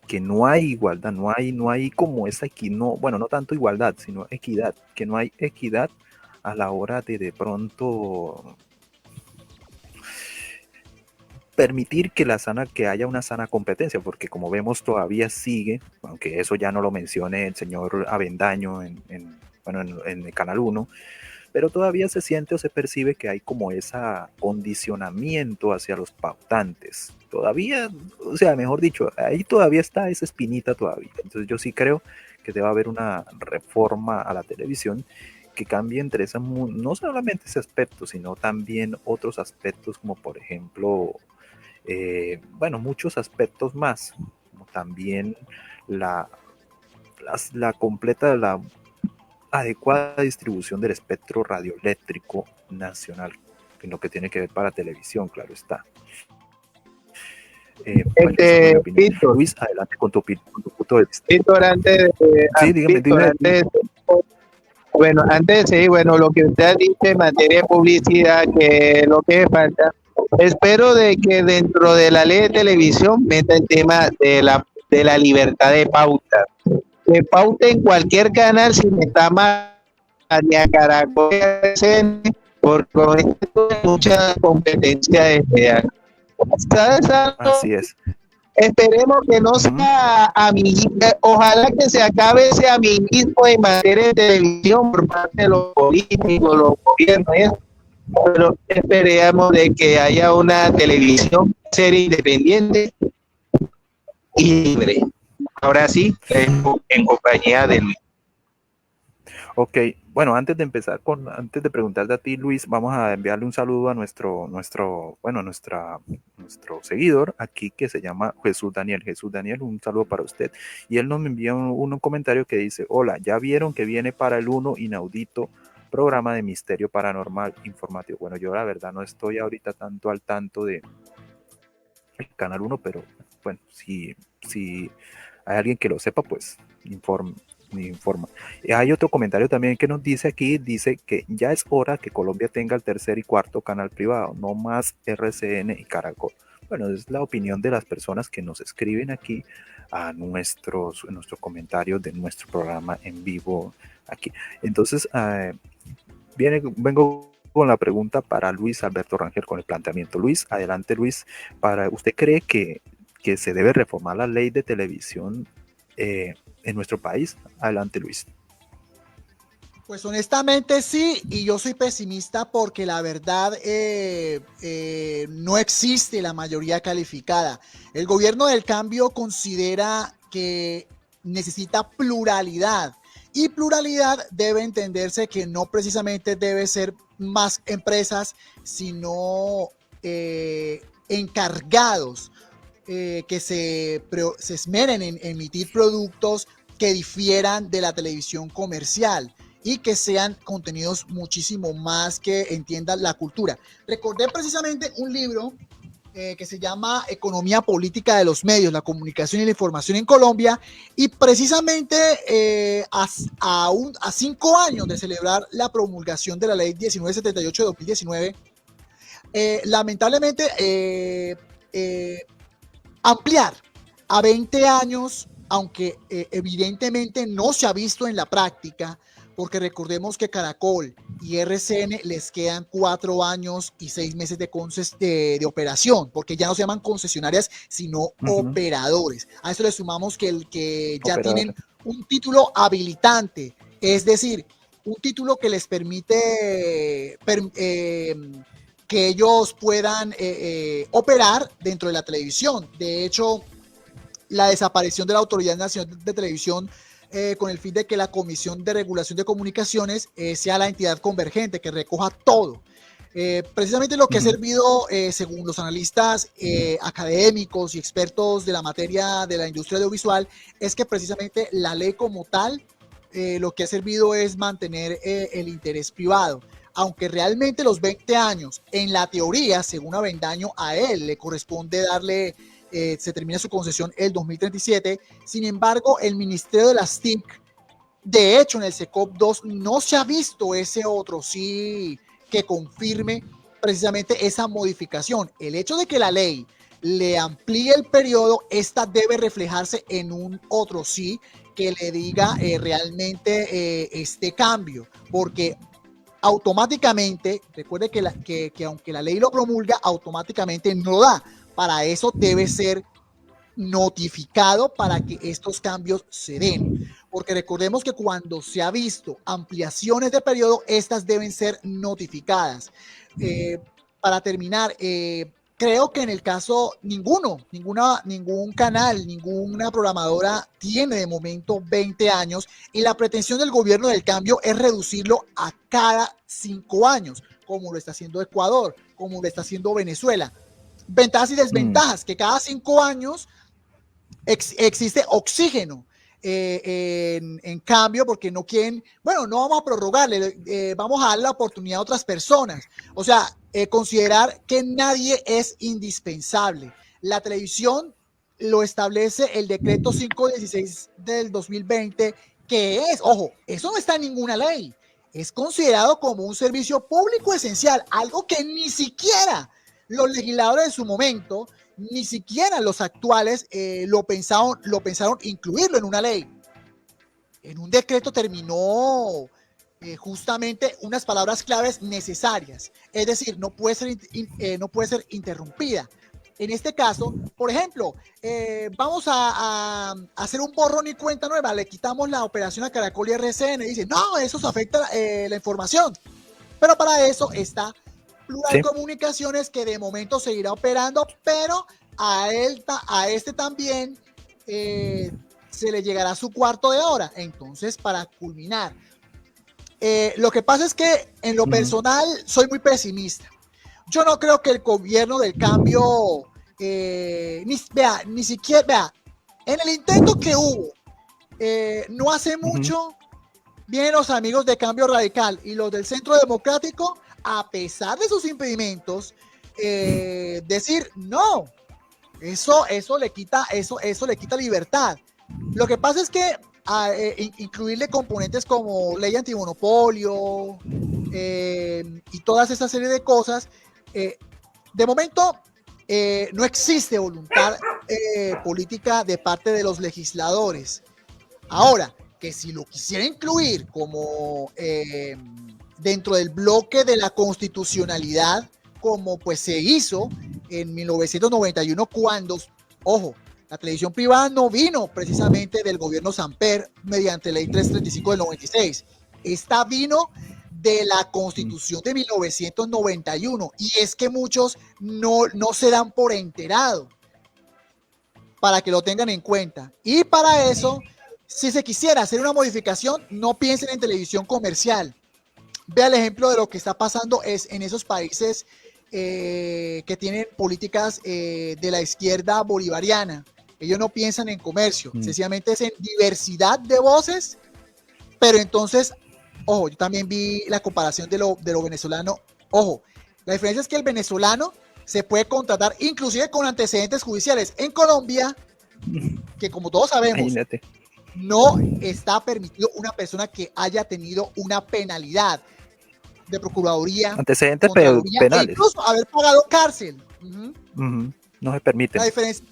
Speaker 1: que no hay igualdad, no hay como esa equidad, no, bueno, no tanto igualdad, sino equidad, que no hay equidad a la hora de pronto permitir que haya una sana competencia, porque como vemos todavía sigue, aunque eso ya no lo mencione el señor Avendaño en el Canal 1, pero todavía se siente o se percibe que hay como ese condicionamiento hacia los pautantes. Todavía, o sea, mejor dicho, ahí todavía está esa espinita todavía. Entonces yo sí creo que debe haber una reforma a la televisión que cambie entre esas, no solamente ese aspecto, sino también otros aspectos como por ejemplo, muchos aspectos más, como también la, la adecuada distribución del espectro radioeléctrico nacional. en lo que tiene que ver para televisión, claro está.
Speaker 2: Víctor,
Speaker 1: Luis, adelante con tu punto de vista.
Speaker 2: Víctor, antes de seguir, bueno, lo que usted dice en materia de publicidad, que lo que falta, espero de que dentro de la ley de televisión meta el tema de la libertad de pauta. Que paute en cualquier canal sin estar mal ni a Caracol, porque con esto hay mucha competencia desleal.
Speaker 1: Así es.
Speaker 2: Esperemos que no sea amiguismo, ojalá que se acabe ese amiguismo en materia de televisión por parte de los políticos, los gobiernos, pero esperemos de que haya una televisión seria, independiente y libre. Ahora sí, en compañía de Luis.
Speaker 1: Ok, bueno, antes de preguntarte a ti, Luis, vamos a enviarle un saludo a nuestro seguidor aquí que se llama Jesús Daniel. Jesús Daniel, un saludo para usted. Y él nos envía un comentario que dice: hola, ya vieron que viene para el 1 inaudito programa de misterio paranormal informativo. Bueno, yo la verdad no estoy ahorita tanto al tanto de el Canal 1, pero bueno, si hay alguien que lo sepa, pues informa. Hay otro comentario también que nos dice aquí, dice que ya es hora que Colombia tenga el tercer y cuarto canal privado, no más RCN y Caracol. Bueno, es la opinión de las personas que nos escriben aquí a nuestros comentarios de nuestro programa en vivo aquí. Entonces, vengo con la pregunta para Luis Alberto Rangel con el planteamiento. Luis, adelante Luis. ¿Usted cree que se debe reformar la ley de televisión en nuestro país? Adelante Luis.
Speaker 3: Pues honestamente sí, y yo soy pesimista porque la verdad no existe la mayoría calificada. El gobierno del cambio considera que necesita pluralidad, y pluralidad debe entenderse que no precisamente debe ser más empresas, sino encargados que se esmeren en emitir productos que difieran de la televisión comercial y que sean contenidos muchísimo más que entiendan la cultura. Recordé precisamente un libro que se llama Economía Política de los Medios, la Comunicación y la Información en Colombia, y precisamente a 5 años de celebrar la promulgación de la Ley 1978 de 2019, lamentablemente ampliar a 20 años, aunque evidentemente no se ha visto en la práctica, porque recordemos que Caracol y RCN les quedan 4 años y 6 meses de operación, porque ya no se llaman concesionarias, sino operadores. A eso le sumamos que ya tienen un título habilitante, es decir, un título que les permite que ellos puedan operar dentro de la televisión. De hecho, la desaparición de la Autoridad Nacional de Televisión con el fin de que la Comisión de Regulación de Comunicaciones sea la entidad convergente que recoja todo. Precisamente lo que ha servido, según los analistas académicos y expertos de la materia de la industria audiovisual, es que precisamente la ley como tal lo que ha servido es mantener el interés privado. Aunque realmente los 20 años, en la teoría, según Avendaño, a él le corresponde darle, se termina su concesión el 2037. Sin embargo, el Ministerio de las TIC, de hecho, en el SECOP 2 no se ha visto ese otro sí que confirme precisamente esa modificación. El hecho de que la ley le amplíe el periodo, esta debe reflejarse en un otro sí que le diga realmente este cambio, porque automáticamente, recuerde que aunque la ley lo promulga, automáticamente no da. Para eso debe ser notificado para que estos cambios se den. Porque recordemos que cuando se ha visto ampliaciones de periodo, estas deben ser notificadas. Para terminar, creo que en el caso ningún canal, ninguna programadora tiene de momento 20 años y la pretensión del gobierno del cambio es reducirlo a cada 5 años, como lo está haciendo Ecuador, como lo está haciendo Venezuela. Ventajas y desventajas, que cada 5 años existe oxígeno. En cambio, porque no quieren, bueno, no vamos a prorrogarle, vamos a darle la oportunidad a otras personas. O sea, considerar que nadie es indispensable. La televisión lo establece el decreto 516 del 2020, que es, ojo, eso no está en ninguna ley, es considerado como un servicio público esencial, algo que ni siquiera los legisladores de su momento, ni siquiera los actuales lo pensaron incluirlo en una ley. En un decreto terminó justamente unas palabras claves necesarias, es decir, no puede ser interrumpida. En este caso, por ejemplo, vamos a hacer un borrón y cuenta nueva, le quitamos la operación a Caracol y RCN, y dice, no, eso se afecta la información, pero para eso está Plural Comunicaciones, que de momento seguirá operando, pero a este también se le llegará su cuarto de hora. Entonces, para culminar, lo que pasa es que en lo personal soy muy pesimista. Yo no creo que el gobierno del cambio, ni siquiera, en el intento que hubo, no hace mucho, vienen los amigos de Cambio Radical y los del Centro Democrático, a pesar de sus impedimentos, decir no, eso le quita libertad. Lo que pasa es que incluirle componentes como ley antimonopolio y todas esa serie de cosas, de momento no existe voluntad política de parte de los legisladores. Ahora, que si lo quisiera incluir como dentro del bloque de la constitucionalidad, como pues se hizo en 1991 cuando, ojo, la televisión privada no vino precisamente del gobierno Samper mediante ley 335 del 96. Esta vino de la Constitución de 1991, y es que muchos no se dan por enterado, para que lo tengan en cuenta. Y para eso, si se quisiera hacer una modificación, no piensen en televisión comercial. Vea el ejemplo de lo que está pasando en esos países que tienen políticas de la izquierda bolivariana. Ellos no piensan en comercio, sencillamente es en diversidad de voces, pero entonces, ojo, yo también vi la comparación de lo venezolano. Ojo, la diferencia es que el venezolano se puede contratar inclusive con antecedentes judiciales. En Colombia, que como todos sabemos, imagínate, no está permitido una persona que haya tenido una penalidad de procuraduría,
Speaker 1: antecedentes penales,
Speaker 3: e incluso haber pagado cárcel.
Speaker 1: No se permite.
Speaker 3: La diferencia,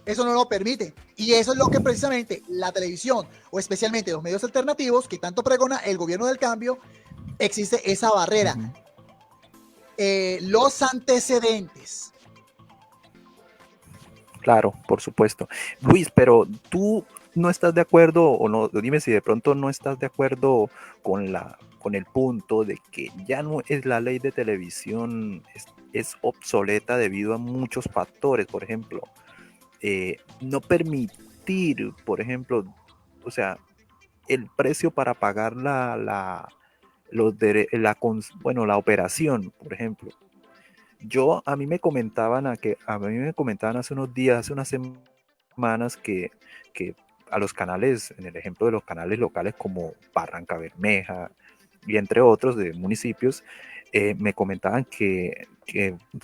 Speaker 3: eso no lo permite, y eso es lo que precisamente la televisión, o especialmente los medios alternativos que tanto pregona el gobierno del cambio, existe esa barrera. Los antecedentes.
Speaker 1: Claro, por supuesto. Luis, pero tú no estás de acuerdo, o no, dime si de pronto no estás de acuerdo con el punto de que ya no es la ley de televisión, es obsoleta debido a muchos factores. Por ejemplo, no permitir, por ejemplo, o sea, el precio para pagar la operación, por ejemplo. A mí me comentaban hace unos días, hace unas semanas que a los canales, en el ejemplo de los canales locales como Barranca Bermeja y entre otros de municipios, me comentaban que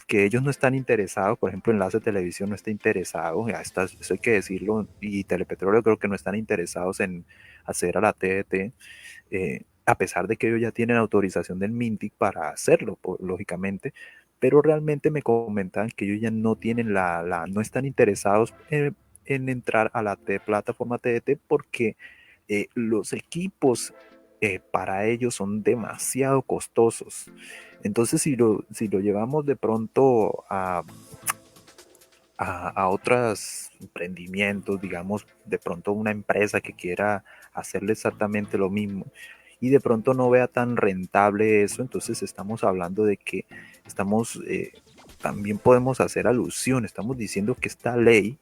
Speaker 1: ellos no están interesados, por ejemplo, Enlace Televisión no está interesado, eso hay que decirlo, y Telepetróleo creo que no están interesados en acceder a la TDT, a pesar de que ellos ya tienen autorización del MINTIC para hacerlo, lógicamente, pero realmente me comentaban que ellos ya no tienen no están interesados en entrar a la plataforma TDT porque los equipos para ellos son demasiado costosos. Entonces, si lo llevamos de pronto a otros emprendimientos, digamos, de pronto una empresa que quiera hacerle exactamente lo mismo y de pronto no vea tan rentable eso, entonces estamos hablando de que también podemos hacer alusión, estamos diciendo que esta ley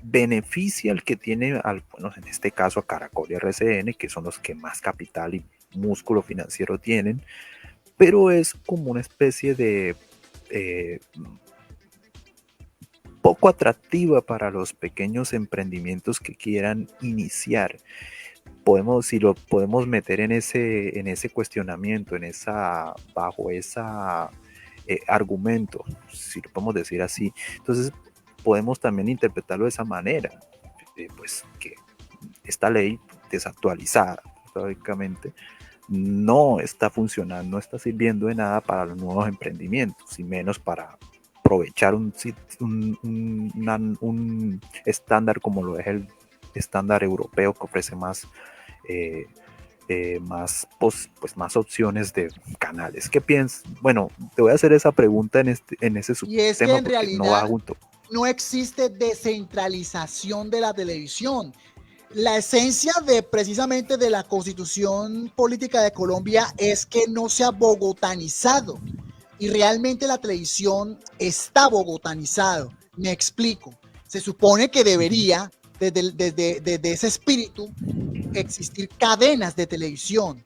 Speaker 1: beneficia al que tiene, bueno, en este caso a Caracol y RCN, que son los que más capital y músculo financiero tienen, pero es como una especie de poco atractiva para los pequeños emprendimientos que quieran iniciar. si lo podemos meter en ese cuestionamiento, bajo esa argumento, si lo podemos decir así, entonces podemos también interpretarlo de esa manera, pues que esta ley desactualizada, históricamente, no está funcionando, no está sirviendo de nada para los nuevos emprendimientos, y menos para aprovechar un estándar como lo es el estándar europeo, que ofrece más más opciones de canales. ¿Qué piensas? Bueno, te voy a hacer esa pregunta en ese
Speaker 3: Y es que
Speaker 1: subtema
Speaker 3: en
Speaker 1: porque no va
Speaker 3: realidad
Speaker 1: junto.
Speaker 3: no existe descentralización de la televisión. La esencia precisamente de la Constitución Política de Colombia es que no sea bogotanizado. Y realmente la televisión está bogotanizado. Me explico. Se supone que debería, desde ese espíritu, existir cadenas de televisión,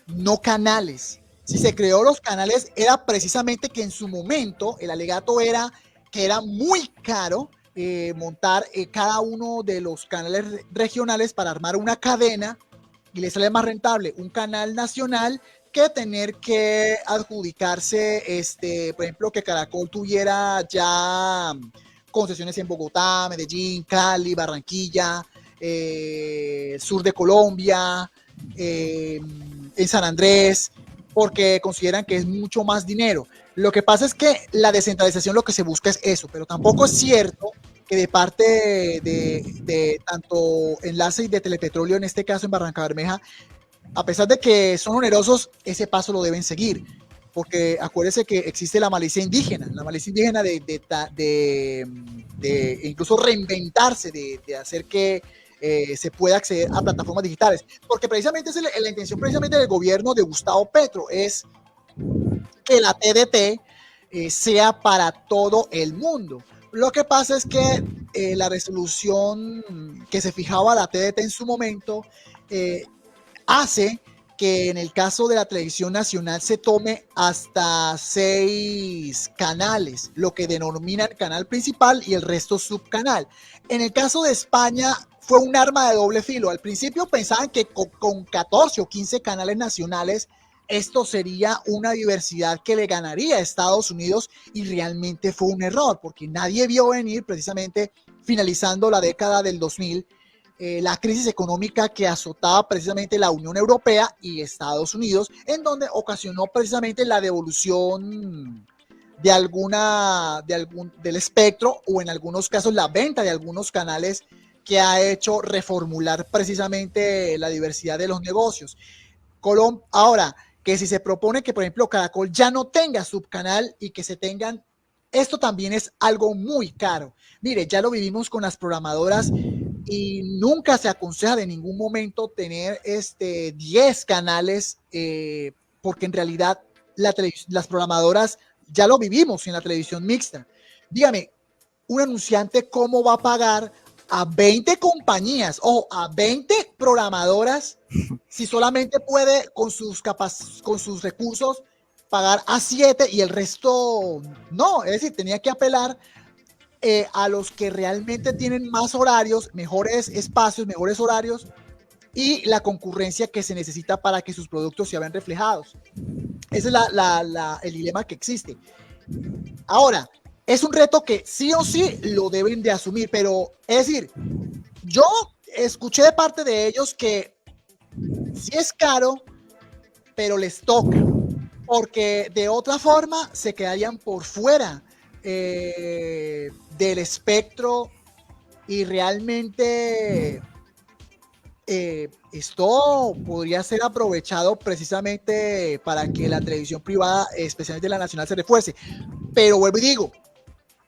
Speaker 3: no canales. Si se creó los canales era precisamente que en su momento el alegato era que era muy caro montar cada uno de los canales regionales para armar una cadena, y le sale más rentable un canal nacional que tener que adjudicarse, por ejemplo, que Caracol tuviera ya concesiones en Bogotá, Medellín, Cali, Barranquilla, sur de Colombia, en San Andrés, porque consideran que es mucho más dinero. Lo que pasa es que la descentralización lo que se busca es eso, pero tampoco es cierto que de parte de tanto Enlace y de Telepetróleo, en este caso en Barranca Bermeja, a pesar de que son onerosos, ese paso lo deben seguir, porque acuérdense que existe la malicia indígena de incluso reinventarse, de hacer que se pueda acceder a plataformas digitales, porque precisamente es la intención precisamente del gobierno de Gustavo Petro, es que la TDT sea para todo el mundo. Lo que pasa es que la resolución que se fijaba la TDT en su momento hace que en el caso de la televisión nacional se tome hasta 6 canales, lo que denominan canal principal y el resto subcanal. En el caso de España fue un arma de doble filo. Al principio pensaban que con 14 o 15 canales nacionales esto sería una diversidad que le ganaría a Estados Unidos, y realmente fue un error, porque nadie vio venir precisamente finalizando la década del 2000 la crisis económica que azotaba precisamente la Unión Europea y Estados Unidos, en donde ocasionó precisamente la devolución del espectro, o en algunos casos la venta de algunos canales, que ha hecho reformular precisamente la diversidad de los negocios. Ahora, que si se propone que, por ejemplo, Caracol ya no tenga subcanal y que se tengan, esto también es algo muy caro. Mire, ya lo vivimos con las programadoras, y nunca se aconseja de ningún momento tener 10 canales, porque en realidad las programadoras ya lo vivimos en la televisión mixta. Dígame, un anunciante cómo va a pagar a 20 compañías o a 20 programadoras si solamente puede con sus recursos pagar a 7 y el resto no. Es decir, tenía que apelar a los que realmente tienen más horarios, mejores espacios, mejores horarios, y la concurrencia que se necesita para que sus productos se vean reflejados. Ese es el dilema que existe. Ahora, es un reto que sí o sí lo deben de asumir, pero es decir, yo escuché de parte de ellos que sí es caro, pero les toca, porque de otra forma se quedarían por fuera del espectro, y realmente esto podría ser aprovechado precisamente para que la televisión privada, especialmente la nacional, se refuerce. Pero vuelvo y digo,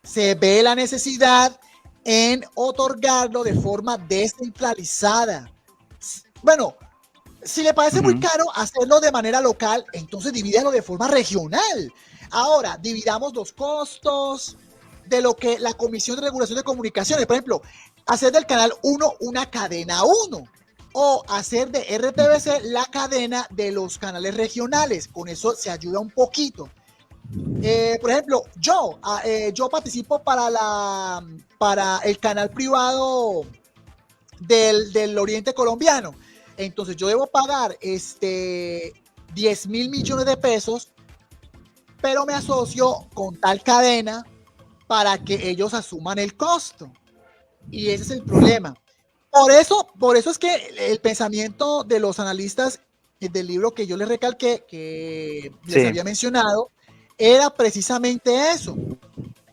Speaker 3: se ve la necesidad en otorgarlo de forma descentralizada. Bueno, si le parece muy caro hacerlo de manera local, entonces divídalo de forma regional. Ahora, dividamos los costos de lo que la Comisión de Regulación de Comunicaciones, por ejemplo, hacer del canal 1 una cadena 1, o hacer de RTBC la cadena de los canales regionales. Con eso se ayuda un poquito. Por ejemplo, yo participo para el canal privado del Oriente Colombiano. entonces yo debo pagar 10.000 millones de pesos, pero me asocio con tal cadena para que ellos asuman el costo. Y ese es el problema. Por eso es que el pensamiento de los analistas del libro que yo les recalqué, que les había mencionado, era precisamente eso.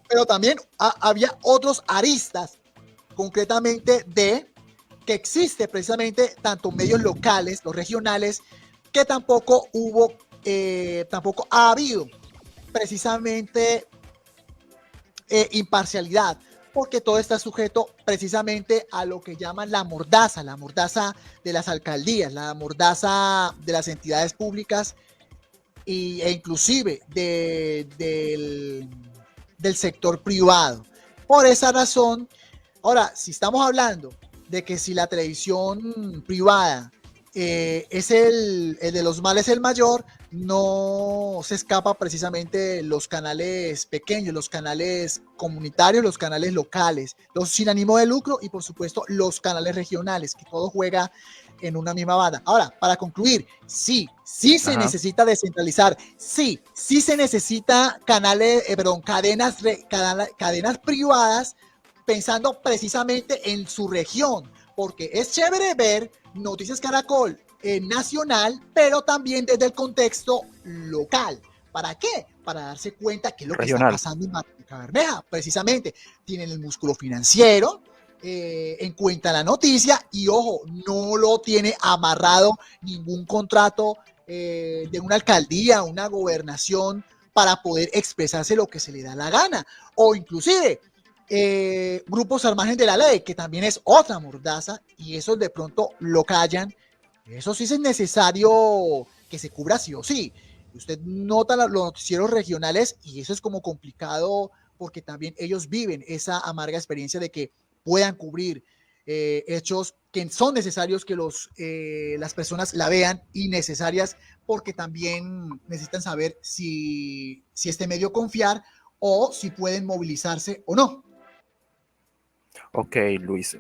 Speaker 3: Pero también había otros aristas, concretamente que existe precisamente tanto medios locales, los regionales, que tampoco ha habido precisamente imparcialidad, porque todo está sujeto precisamente a lo que llaman la mordaza de las alcaldías, la mordaza de las entidades públicas e inclusive del sector privado. Por esa razón, ahora, si estamos hablando de que si la televisión privada es el de los males el mayor, no se escapa precisamente los canales pequeños, los canales comunitarios, los canales locales, los sin ánimo de lucro y por supuesto los canales regionales, que todo juega en una misma banda. Ahora, para concluir, sí se necesita descentralizar, sí se necesita cadenas privadas pensando precisamente en su región, porque es chévere ver Noticias Caracol nacional, pero también desde el contexto local. ¿Para qué? Para darse cuenta que es lo regional que está pasando en Barranca Bermeja. Precisamente tienen el músculo financiero, encuentra la noticia y ojo, no lo tiene amarrado ningún contrato de una alcaldía, una gobernación para poder expresarse lo que se le da la gana, o inclusive grupos al margen de la ley, que también es otra mordaza, y esos de pronto lo callan. Eso sí es necesario que se cubra sí o sí. Usted nota los noticieros regionales y eso es como complicado porque también ellos viven esa amarga experiencia de que puedan cubrir hechos que son necesarios que las personas la vean y necesarias porque también necesitan saber si este medio confiar o si pueden movilizarse o no.
Speaker 1: Ok, Luis,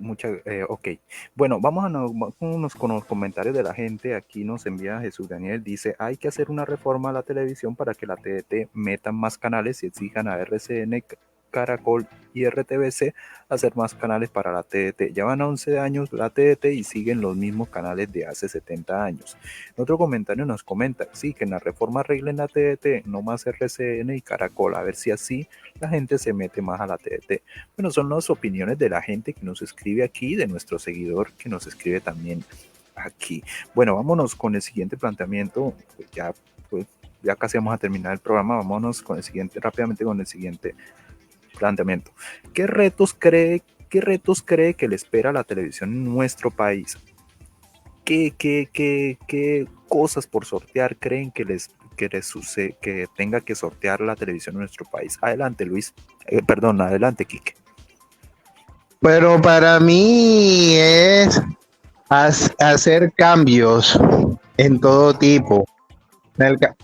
Speaker 1: ok. Bueno, vámonos con los comentarios de la gente. Aquí nos envía Jesús Daniel, dice, hay que hacer una reforma a la televisión para que la TDT metan más canales y exijan a RCN, Caracol y RTBC hacer más canales para la TDT. Ya van a 11 años la TDT y siguen los mismos canales de hace 70 años. En otro comentario nos comenta, sí, que en la reforma arreglen la TDT, no más RCN y Caracol, a ver si así la gente se mete más a la TDT. Bueno, son las opiniones de la gente que nos escribe aquí, de nuestro seguidor que nos escribe también aquí. Bueno, vámonos con el siguiente planteamiento. Ya casi vamos a terminar el programa. Vámonos rápidamente con el siguiente planteamiento. ¿Qué retos cree que le espera a la televisión en nuestro país? ¿Qué cosas por sortear creen que les sucede, que tenga que sortear la televisión en nuestro país? Adelante, Luis. Adelante, Quique.
Speaker 2: Pero para mí es hacer cambios en todo tipo.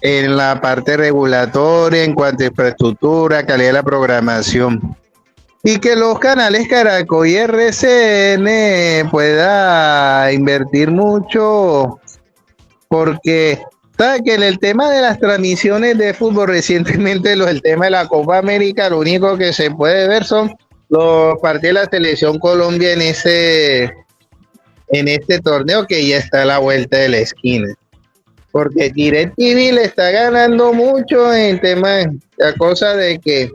Speaker 2: En la parte regulatoria, en cuanto a infraestructura, calidad de la programación. Y que los canales Caracol y RCN pueda invertir mucho, porque ¿sabes que en el tema de las transmisiones de fútbol recientemente, el tema de la Copa América, lo único que se puede ver son los partidos de la Selección Colombia en este torneo que ya está a la vuelta de la esquina? Porque DirecTV le está ganando mucho en tema, la cosa de que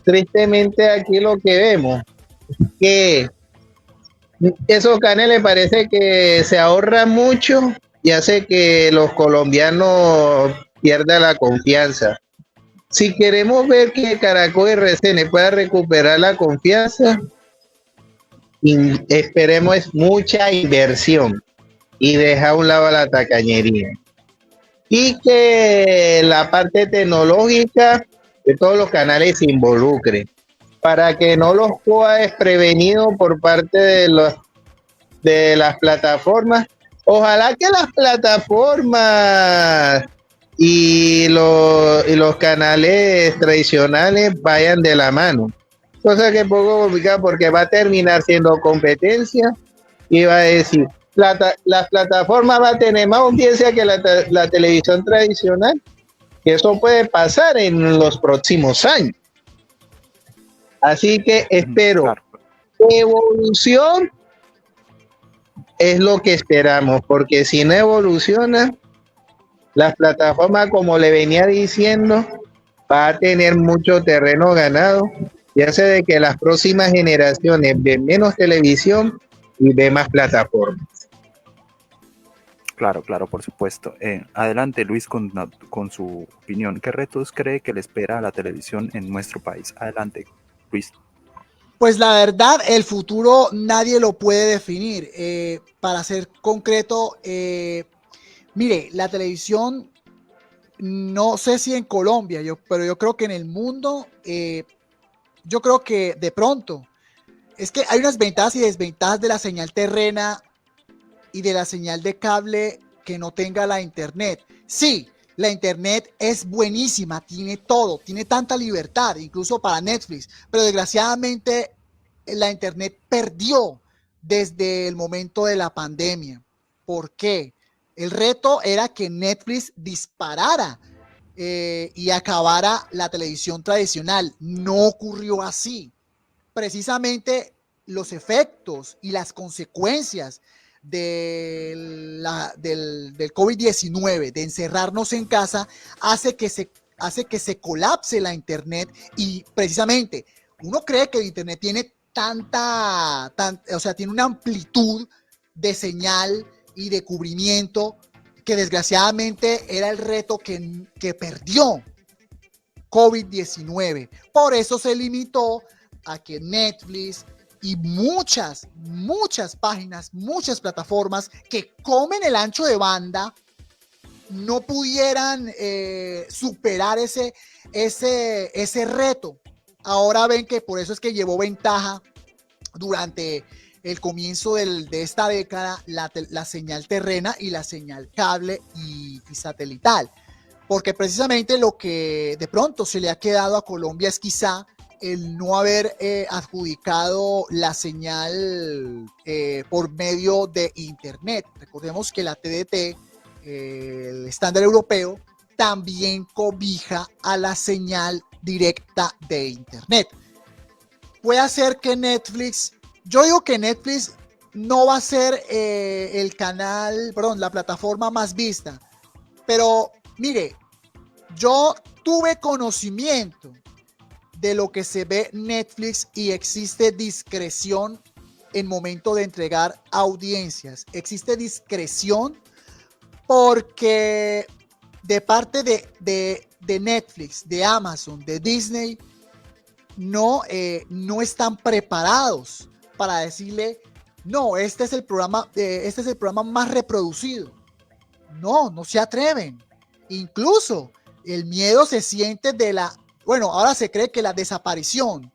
Speaker 2: tristemente aquí lo que vemos, que esos canales parece que se ahorran mucho y hace que los colombianos pierdan la confianza. Si queremos ver que Caracol y RCN pueda recuperar la confianza, esperemos mucha inversión y dejar a un lado la tacañería. Y que la parte tecnológica de todos los canales se involucre para que no los coja desprevenidos por parte de las plataformas. Ojalá que las plataformas y los canales tradicionales vayan de la mano, cosa que es poco complicada porque va a terminar siendo competencia y va a decir, las plataformas va a tener más audiencia que la televisión tradicional. Y eso puede pasar en los próximos años. Así que espero
Speaker 1: Claro.
Speaker 2: evolución es lo que esperamos, porque si no evoluciona, las plataformas, como le venía diciendo, va a tener mucho terreno ganado y hace de que las próximas generaciones ven menos televisión y ven más plataformas.
Speaker 1: Claro, claro, por supuesto. Adelante, Luis, con su opinión. ¿Qué retos cree que le espera a la televisión en nuestro país? Adelante, Luis.
Speaker 3: Pues la verdad, el futuro nadie lo puede definir. Para ser concreto, mire, la televisión, no sé si en Colombia, pero yo creo que en el mundo, yo creo que de pronto, es que hay unas ventajas y desventajas de la señal terrena y de la señal de cable que no tenga la internet. Sí, la internet es buenísima, tiene todo, tiene tanta libertad, incluso para Netflix, pero desgraciadamente la internet perdió desde el momento de la pandemia. ¿Por qué? El reto era que Netflix disparara y acabara la televisión tradicional. No ocurrió así. Precisamente los efectos y las consecuencias del COVID-19, de encerrarnos en casa, hace que se colapse la internet y precisamente uno cree que el internet tiene o sea, tiene una amplitud de señal y de cubrimiento que desgraciadamente era el reto que perdió COVID-19. Por eso se limitó a que Netflix y muchas páginas, muchas plataformas que comen el ancho de banda no pudieran superar ese reto. Ahora ven que por eso es que llevó ventaja durante el comienzo de esta década la señal terrena y la señal cable y satelital. Porque precisamente lo que de pronto se le ha quedado a Colombia es quizá el no haber adjudicado la señal por medio de Internet. Recordemos que la TDT, el estándar europeo, también cobija a la señal directa de Internet. Puede hacer que Netflix, yo digo que Netflix no va a ser la plataforma más vista, pero mire, yo tuve conocimiento de lo que se ve Netflix y existe discreción en momento de entregar audiencias. Existe discreción porque de parte de Netflix, de Amazon, de Disney, no están preparados para decirle, no, este es el programa más reproducido. No se atreven. Incluso el miedo se siente ahora se cree que la desaparición,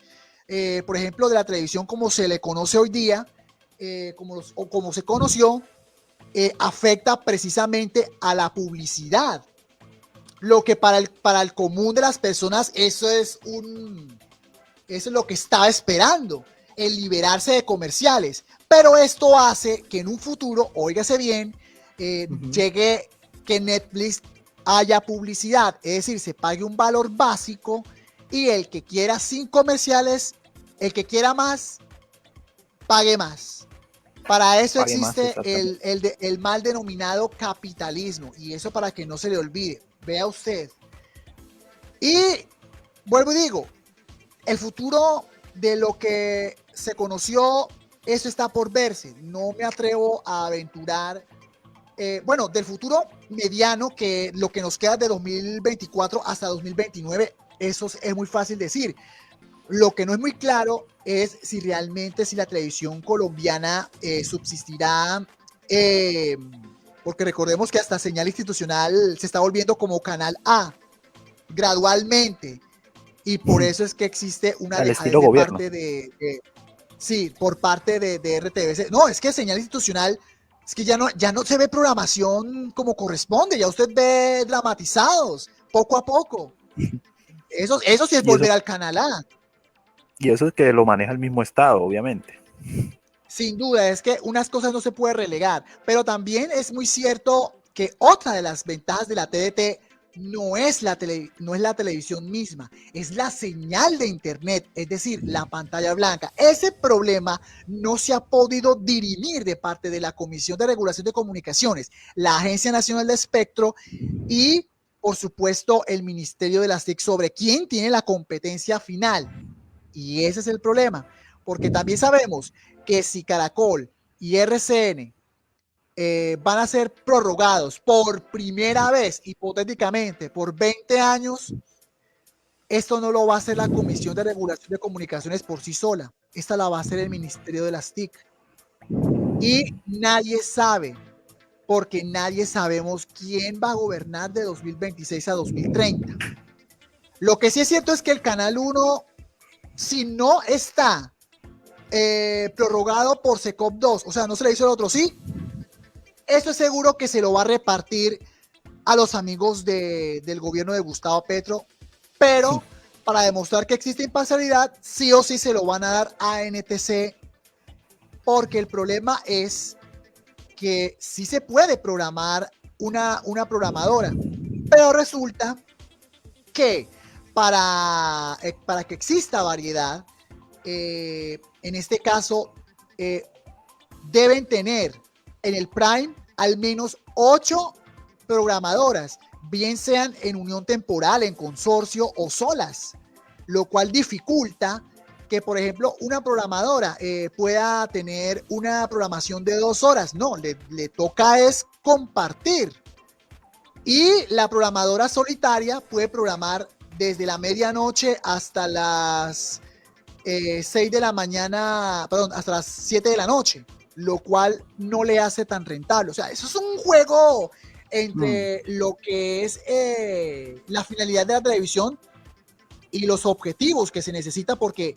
Speaker 3: por ejemplo, de la televisión como se le conoce hoy día, como se conoció, afecta precisamente a la publicidad. Lo que para el común de las personas eso es lo que estaba esperando, el liberarse de comerciales. Pero esto hace que en un futuro, óigase bien, llegue que Netflix haya publicidad, es decir, se pague un valor básico y el que quiera sin comerciales, el que quiera más, pague más. Para eso
Speaker 1: Pague
Speaker 3: existe
Speaker 1: más,
Speaker 3: el mal denominado capitalismo, y eso para que no se le olvide. Vea usted. Y vuelvo y digo, el futuro de lo que se conoció, eso está por verse. No me atrevo a aventurar. Del futuro mediano, que lo que nos queda de 2024 hasta 2029, eso es muy fácil decir. Lo que no es muy claro es si realmente la televisión colombiana subsistirá, porque recordemos que hasta señal institucional se está volviendo como canal A gradualmente, y por eso es que existe una
Speaker 1: estilo
Speaker 3: dejadez de
Speaker 1: gobierno.
Speaker 3: parte por parte de RTBC. No, es que señal institucional, es que ya no se ve programación como corresponde, ya usted ve dramatizados, poco a poco. Eso sí es volver al canal A.
Speaker 1: Y eso es que lo maneja el mismo Estado, obviamente.
Speaker 3: Sin duda, es que unas cosas no se puede relegar, pero también es muy cierto que otra de las ventajas de la TDT no es la televisión misma, es la señal de internet, es decir, la pantalla blanca. Ese problema no se ha podido dirimir de parte de la Comisión de Regulación de Comunicaciones, la Agencia Nacional de Espectro y, por supuesto, el Ministerio de las TIC sobre quién tiene la competencia final. Y ese es el problema, porque también sabemos que si Caracol y RCN van a ser prorrogados por primera vez, hipotéticamente, por 20 años, esto no lo va a hacer la Comisión de Regulación de Comunicaciones por sí sola. Esta la va a hacer el Ministerio de las TIC. Y nadie sabe, porque nadie sabemos quién va a gobernar de 2026 a 2030. Lo que sí es cierto es que el Canal 1, si no está prorrogado por SECOP 2, o sea, no se le hizo el otro sí, esto es seguro que se lo va a repartir a los amigos del gobierno de Gustavo Petro, pero para demostrar que existe imparcialidad, sí o sí se lo van a dar a NTC, porque el problema es que sí se puede programar una programadora, pero resulta que para que exista variedad, en este caso, deben tener en el Prime al menos 8 programadoras, bien sean en unión temporal, en consorcio o solas, lo cual dificulta que, por ejemplo, una programadora pueda tener una programación de 2 horas. No, le toca es compartir. Y la programadora solitaria puede programar desde la medianoche hasta las 6 de la mañana, perdón, hasta las 7 de la noche, lo cual no le hace tan rentable. O sea, eso es un juego entre lo que es la finalidad de la televisión y los objetivos que se necesita, porque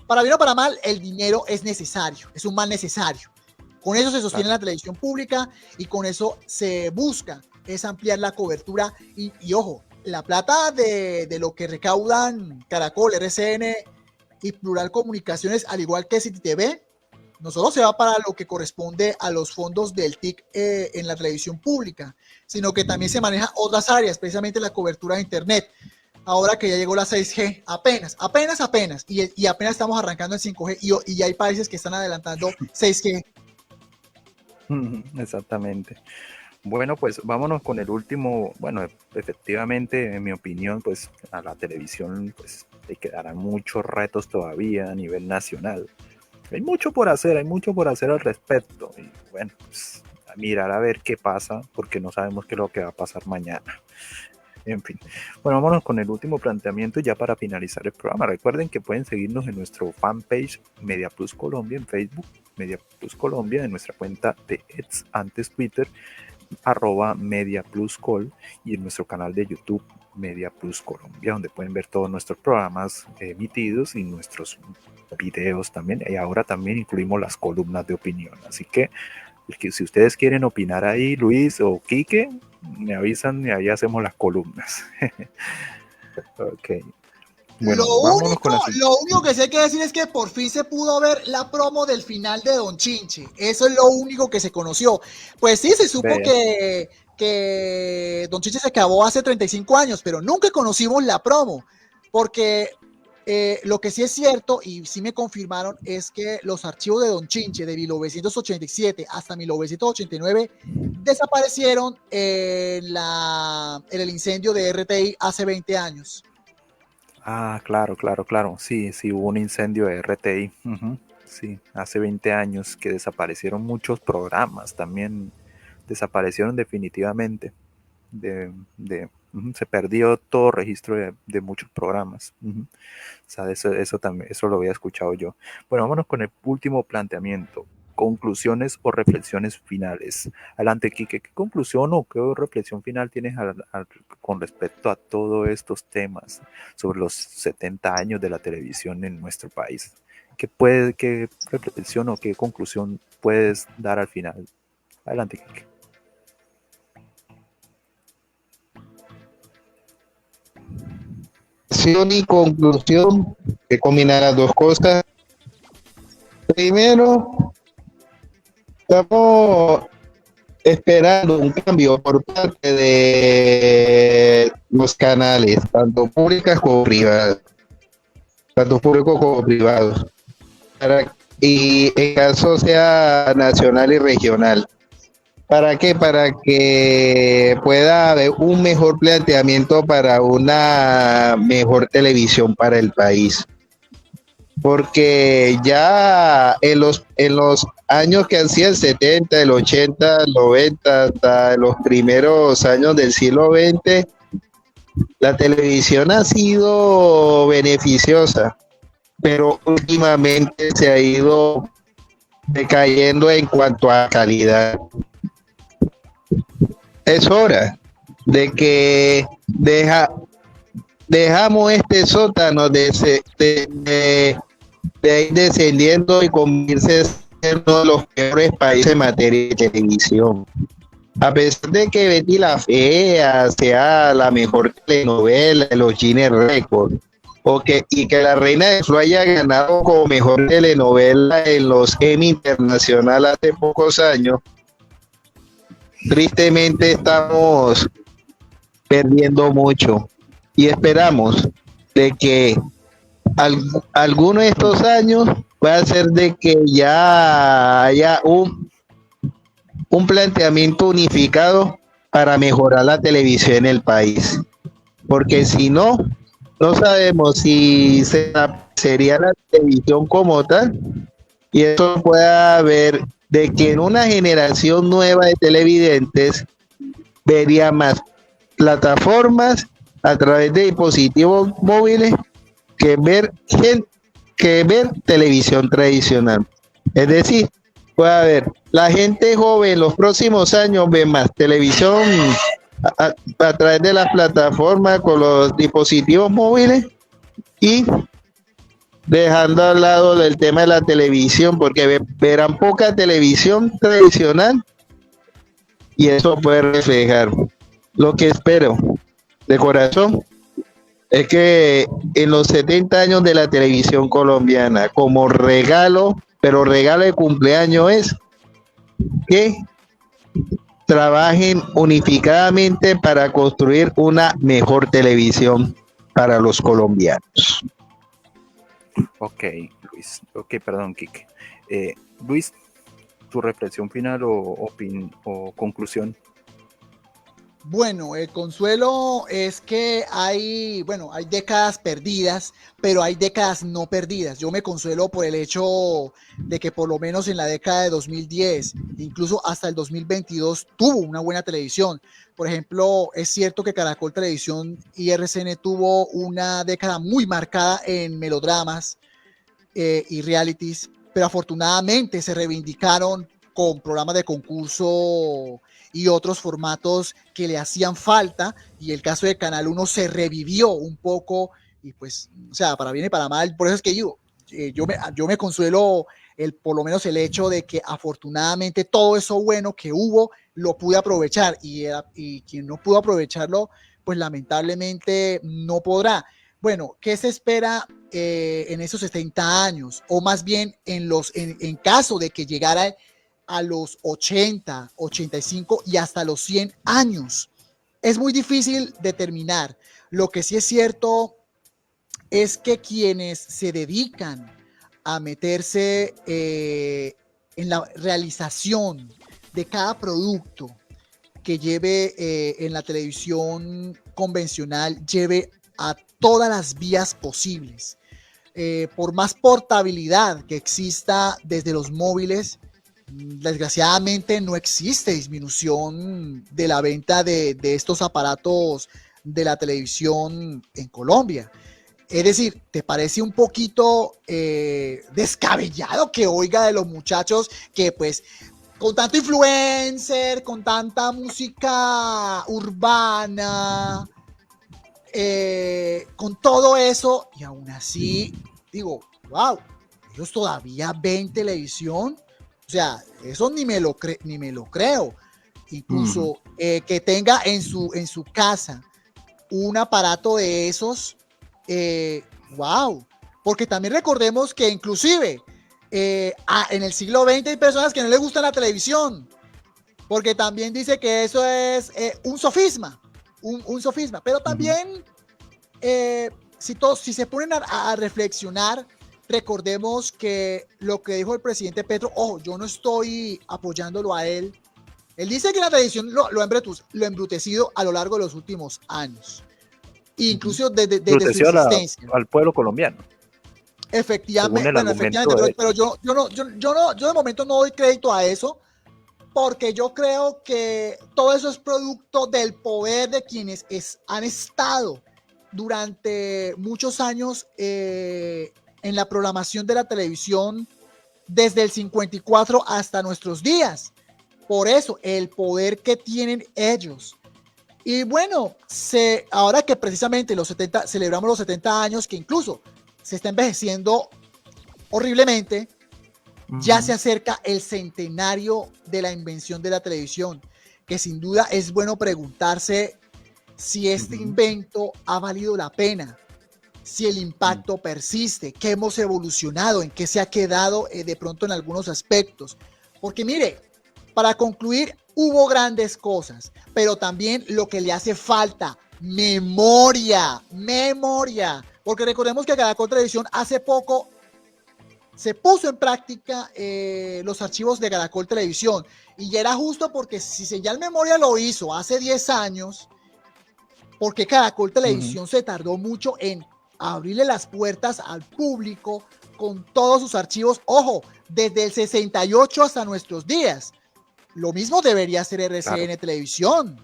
Speaker 3: para bien o para mal, el dinero es necesario, es un mal necesario. Con eso se sostiene la televisión pública y con eso se busca es ampliar la cobertura y ojo, la plata de lo que recaudan Caracol, RCN y Plural Comunicaciones, al igual que City TV, no solo se va para lo que corresponde a los fondos del TIC en la televisión pública, sino que también se maneja otras áreas, precisamente la cobertura de Internet. Ahora que ya llegó la 6G, apenas, y apenas estamos arrancando en 5G, y hay países que están adelantando 6G.
Speaker 1: Exactamente. Bueno, pues vámonos con el último. Bueno, efectivamente, en mi opinión, pues a la televisión pues le quedarán muchos retos todavía a nivel nacional. Hay mucho por hacer al respecto. Y bueno, pues a mirar a ver qué pasa, porque no sabemos qué es lo que va a pasar mañana. En fin, bueno, vámonos con el último planteamiento ya para finalizar el programa. Recuerden que pueden seguirnos en nuestro fanpage Media Plus Colombia en Facebook, Media Plus Colombia, en nuestra cuenta de X, antes Twitter, @MediaPlusCol, y en nuestro canal de YouTube Media Plus Colombia, donde pueden ver todos nuestros programas emitidos y nuestros videos también. Y ahora también incluimos las columnas de opinión. Así que si ustedes quieren opinar ahí, Luis o Quique, me avisan y ahí hacemos las columnas. Ok. Bueno,
Speaker 3: lo único que sí hay que decir es que por fin se pudo ver la promo del final de Don Chinche. Eso es lo único que se conoció. Pues sí, se supo que Don Chinche se acabó hace 35 años, pero nunca conocimos la promo, porque lo que sí es cierto, y sí me confirmaron, es que los archivos de Don Chinche de 1987 hasta 1989 desaparecieron en el incendio de RTI hace 20 años.
Speaker 1: Ah, claro. Sí, hubo un incendio de RTI. Sí, hace 20 años que desaparecieron muchos programas, también desaparecieron definitivamente. Se perdió todo registro de muchos programas. O sea, eso también, eso lo había escuchado yo. Bueno, vámonos con el último planteamiento. Conclusiones o reflexiones finales. Adelante, Quique, ¿qué conclusión o qué reflexión final tienes con respecto a todos estos temas sobre los 70 años de la televisión en nuestro país? ¿Qué reflexión o qué conclusión puedes dar al final? Adelante, Quique.
Speaker 2: Y conclusión, que combinar las dos cosas. Primero, estamos esperando un cambio por parte de los canales, tanto públicos como privados, y en caso sea nacional y regional. ¿Para qué? Para que pueda haber un mejor planteamiento para una mejor televisión para el país. Porque ya en los años que hacía el 70, el 80, el 90, hasta los primeros años del siglo XX, la televisión ha sido beneficiosa, pero últimamente se ha ido decayendo en cuanto a calidad. Es hora de que dejamos este sótano de ir descendiendo y convertirse en uno de los peores países en materia de televisión. A pesar de que Betty la Fea sea la mejor telenovela de los Guinness Records, y que La Reina del Flow haya ganado como mejor telenovela en los Emmy Internacional hace pocos años, tristemente estamos perdiendo mucho y esperamos de que alguno de estos años pueda ser de que ya haya un planteamiento unificado para mejorar la televisión en el país, porque si no, no sabemos si sería la televisión como tal, y eso puede haber de que en una generación nueva de televidentes vería más plataformas a través de dispositivos móviles que ver televisión tradicional. Es decir, puede haber la gente joven en los próximos años ve más televisión a través de las plataformas con los dispositivos móviles, y dejando al lado el tema de la televisión, porque verán poca televisión tradicional, y eso puede reflejar. Lo que espero de corazón es que en los 70 años de la televisión colombiana, como regalo, pero regalo de cumpleaños, es que trabajen unificadamente para construir una mejor televisión para los colombianos.
Speaker 1: Ok, Luis. Ok, perdón, Kike. Luis, tu reflexión final o conclusión.
Speaker 3: Bueno, el consuelo es que hay décadas perdidas, pero hay décadas no perdidas. Yo me consuelo por el hecho de que por lo menos en la década de 2010, incluso hasta el 2022, tuvo una buena televisión. Por ejemplo, es cierto que Caracol Televisión y RCN tuvo una década muy marcada en melodramas y realities, pero afortunadamente se reivindicaron con programas de concurso y otros formatos que le hacían falta, y el caso de Canal 1 se revivió un poco, y pues, o sea, para bien y para mal. Por eso es que yo me consuelo por lo menos el hecho de que afortunadamente todo eso bueno que hubo lo pude aprovechar, y quien no pudo aprovecharlo, pues lamentablemente no podrá. Bueno, ¿qué se espera en esos 70 años? O más bien en caso de que llegara a los 80, 85 y hasta los 100 años. Es muy difícil determinar. Lo que sí es cierto es que quienes se dedican a meterse en la realización de cada producto que lleve en la televisión convencional, lleve a todas las vías posibles. Por más portabilidad que exista desde los móviles, desgraciadamente no existe disminución de la venta de estos aparatos de la televisión en Colombia. Es decir, ¿te parece un poquito descabellado que oiga de los muchachos que pues con tanto influencer, con tanta música urbana, con todo eso, y aún así digo, wow, ellos todavía ven televisión? O sea, eso ni me lo creo. Incluso que tenga en su casa un aparato de esos, wow. Porque también recordemos que inclusive en el siglo XX hay personas que no les gusta la televisión, porque también dice que eso es un sofisma, un sofisma, pero también si se ponen a reflexionar, recordemos que lo que dijo el presidente Petro, ojo, yo no estoy apoyándolo a él. Él dice que la televisión lo ha embrutecido a lo largo de los últimos años, incluso desde su existencia.
Speaker 1: Al pueblo colombiano.
Speaker 3: Efectivamente, pero yo de momento no doy crédito a eso, porque yo creo que todo eso es producto del poder de quienes han estado durante muchos años en la programación de la televisión desde el 54 hasta nuestros días. Por eso, el poder que tienen ellos. Y bueno, ahora que precisamente celebramos los 70 años, que incluso se está envejeciendo horriblemente, ya se acerca el centenario de la invención de la televisión, que sin duda es bueno preguntarse si este invento ha valido la pena, si el impacto persiste, que hemos evolucionado, en qué se ha quedado de pronto en algunos aspectos. Porque mire, para concluir, hubo grandes cosas, pero también lo que le hace falta, memoria. Porque recordemos que Caracol Televisión hace poco se puso en práctica los archivos de Caracol Televisión, y ya era justo, porque si Señal Memoria lo hizo hace 10 años, porque Caracol Televisión se tardó mucho en abrirle las puertas al público con todos sus archivos, ojo, desde el 68 hasta nuestros días. Lo mismo debería hacer RCN Televisión.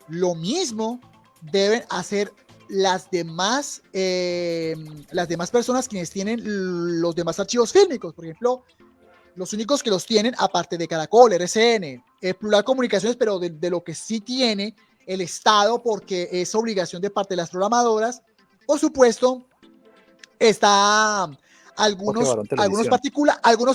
Speaker 3: Lo mismo deben hacer las demás personas quienes tienen los demás archivos fílmicos. Por ejemplo, los únicos que los tienen, aparte de Caracol, RCN, Plural Comunicaciones, pero de lo que sí tiene el Estado, porque es obligación de parte de las programadoras, por supuesto, está algunos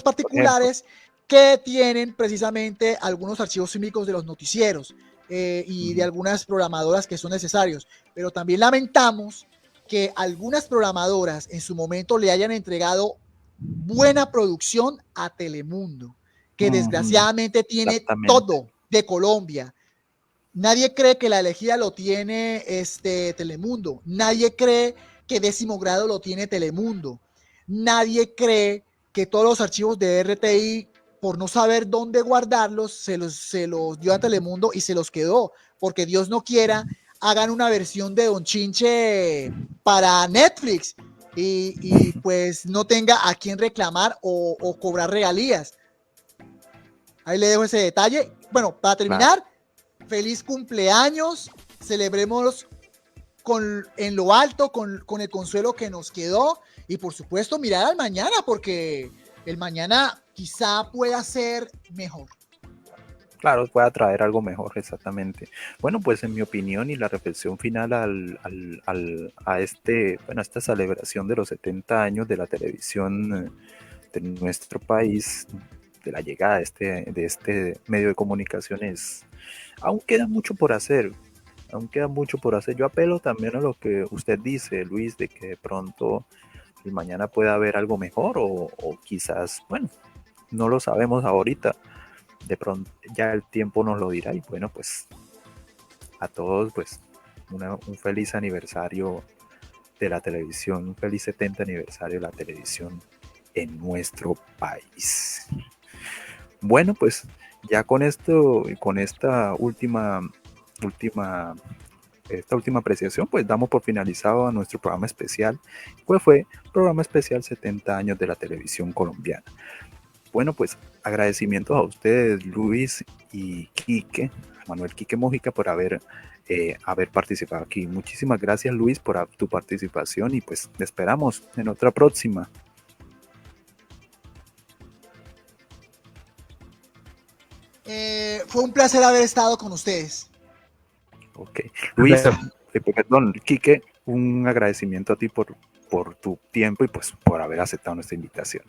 Speaker 3: particulares que tienen precisamente algunos archivos fílmicos de los noticieros y de algunas programadoras que son necesarios. Pero también lamentamos que algunas programadoras en su momento le hayan entregado buena producción a Telemundo, que desgraciadamente tiene todo de Colombia. Nadie cree que La Elegida lo tiene Telemundo. Nadie cree que Décimo Grado lo tiene Telemundo. Nadie cree que todos los archivos de RTI, por no saber dónde guardarlos, se los dio a Telemundo y se los quedó, porque Dios no quiera hagan una versión de Don Chinche para Netflix y pues no tenga a quién reclamar o cobrar regalías. Ahí le dejo ese detalle. Bueno, para terminar, feliz cumpleaños, celebremos en lo alto, con el consuelo que nos quedó, y por supuesto mirar al mañana, porque el mañana quizá pueda ser mejor.
Speaker 1: Claro, pueda traer algo mejor, exactamente. Bueno, pues en mi opinión y la reflexión final a esta celebración de los 70 años de la televisión de nuestro país, de la llegada de este medio de comunicaciones, aún queda mucho por hacer. Yo apelo también a lo que usted dice, Luis, de que de pronto el mañana pueda haber algo mejor o quizás, bueno, no lo sabemos ahorita. De pronto ya el tiempo nos lo dirá, y bueno, pues a todos pues un feliz aniversario de la televisión, un feliz 70 aniversario de la televisión en nuestro país. Bueno, pues ya con esto y con esta última apreciación, pues damos por finalizado a nuestro programa especial, pues fue programa especial 70 años de la televisión colombiana. Bueno, pues agradecimientos a ustedes, Luis y Quique, Manuel Quique Mojica, por haber participado aquí. Muchísimas gracias, Luis, por tu participación, y pues te esperamos en otra próxima.
Speaker 3: Fue un placer haber estado con ustedes.
Speaker 1: Ok. Luis, perdón, Quique, un agradecimiento a ti por tu tiempo y pues por haber aceptado nuestra invitación.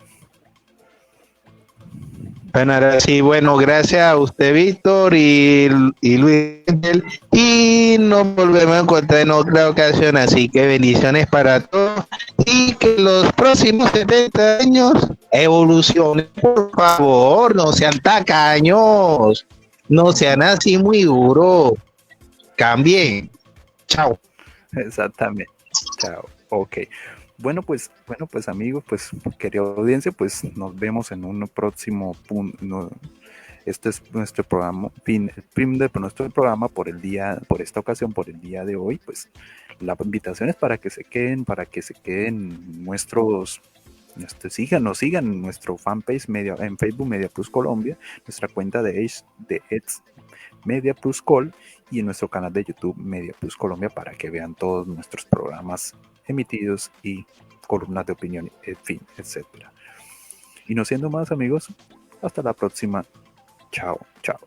Speaker 2: Bueno, ahora sí, gracias a usted, Víctor, y Luis, y nos volvemos a encontrar en otra ocasión, así que bendiciones para todos, y que los próximos 70 años Evolucionen, por favor, no sean tacaños, no sean así muy duros. Cambien. Chao.
Speaker 1: Exactamente. Chao. Ok. Bueno, pues amigos, pues querida audiencia, pues nos vemos en un próximo punto. Este es nuestro programa, fin de nuestro programa por esta ocasión, por el día de hoy. Pues la invitación es para que se queden nos sigan en nuestro fanpage en Facebook Media Plus Colombia, nuestra cuenta de Ex Media Plus Col y en nuestro canal de YouTube Media Plus Colombia para que vean todos nuestros programas emitidos y columnas de opinión, en fin, etcétera. Y no siendo más amigos, hasta la próxima. Chao, chao.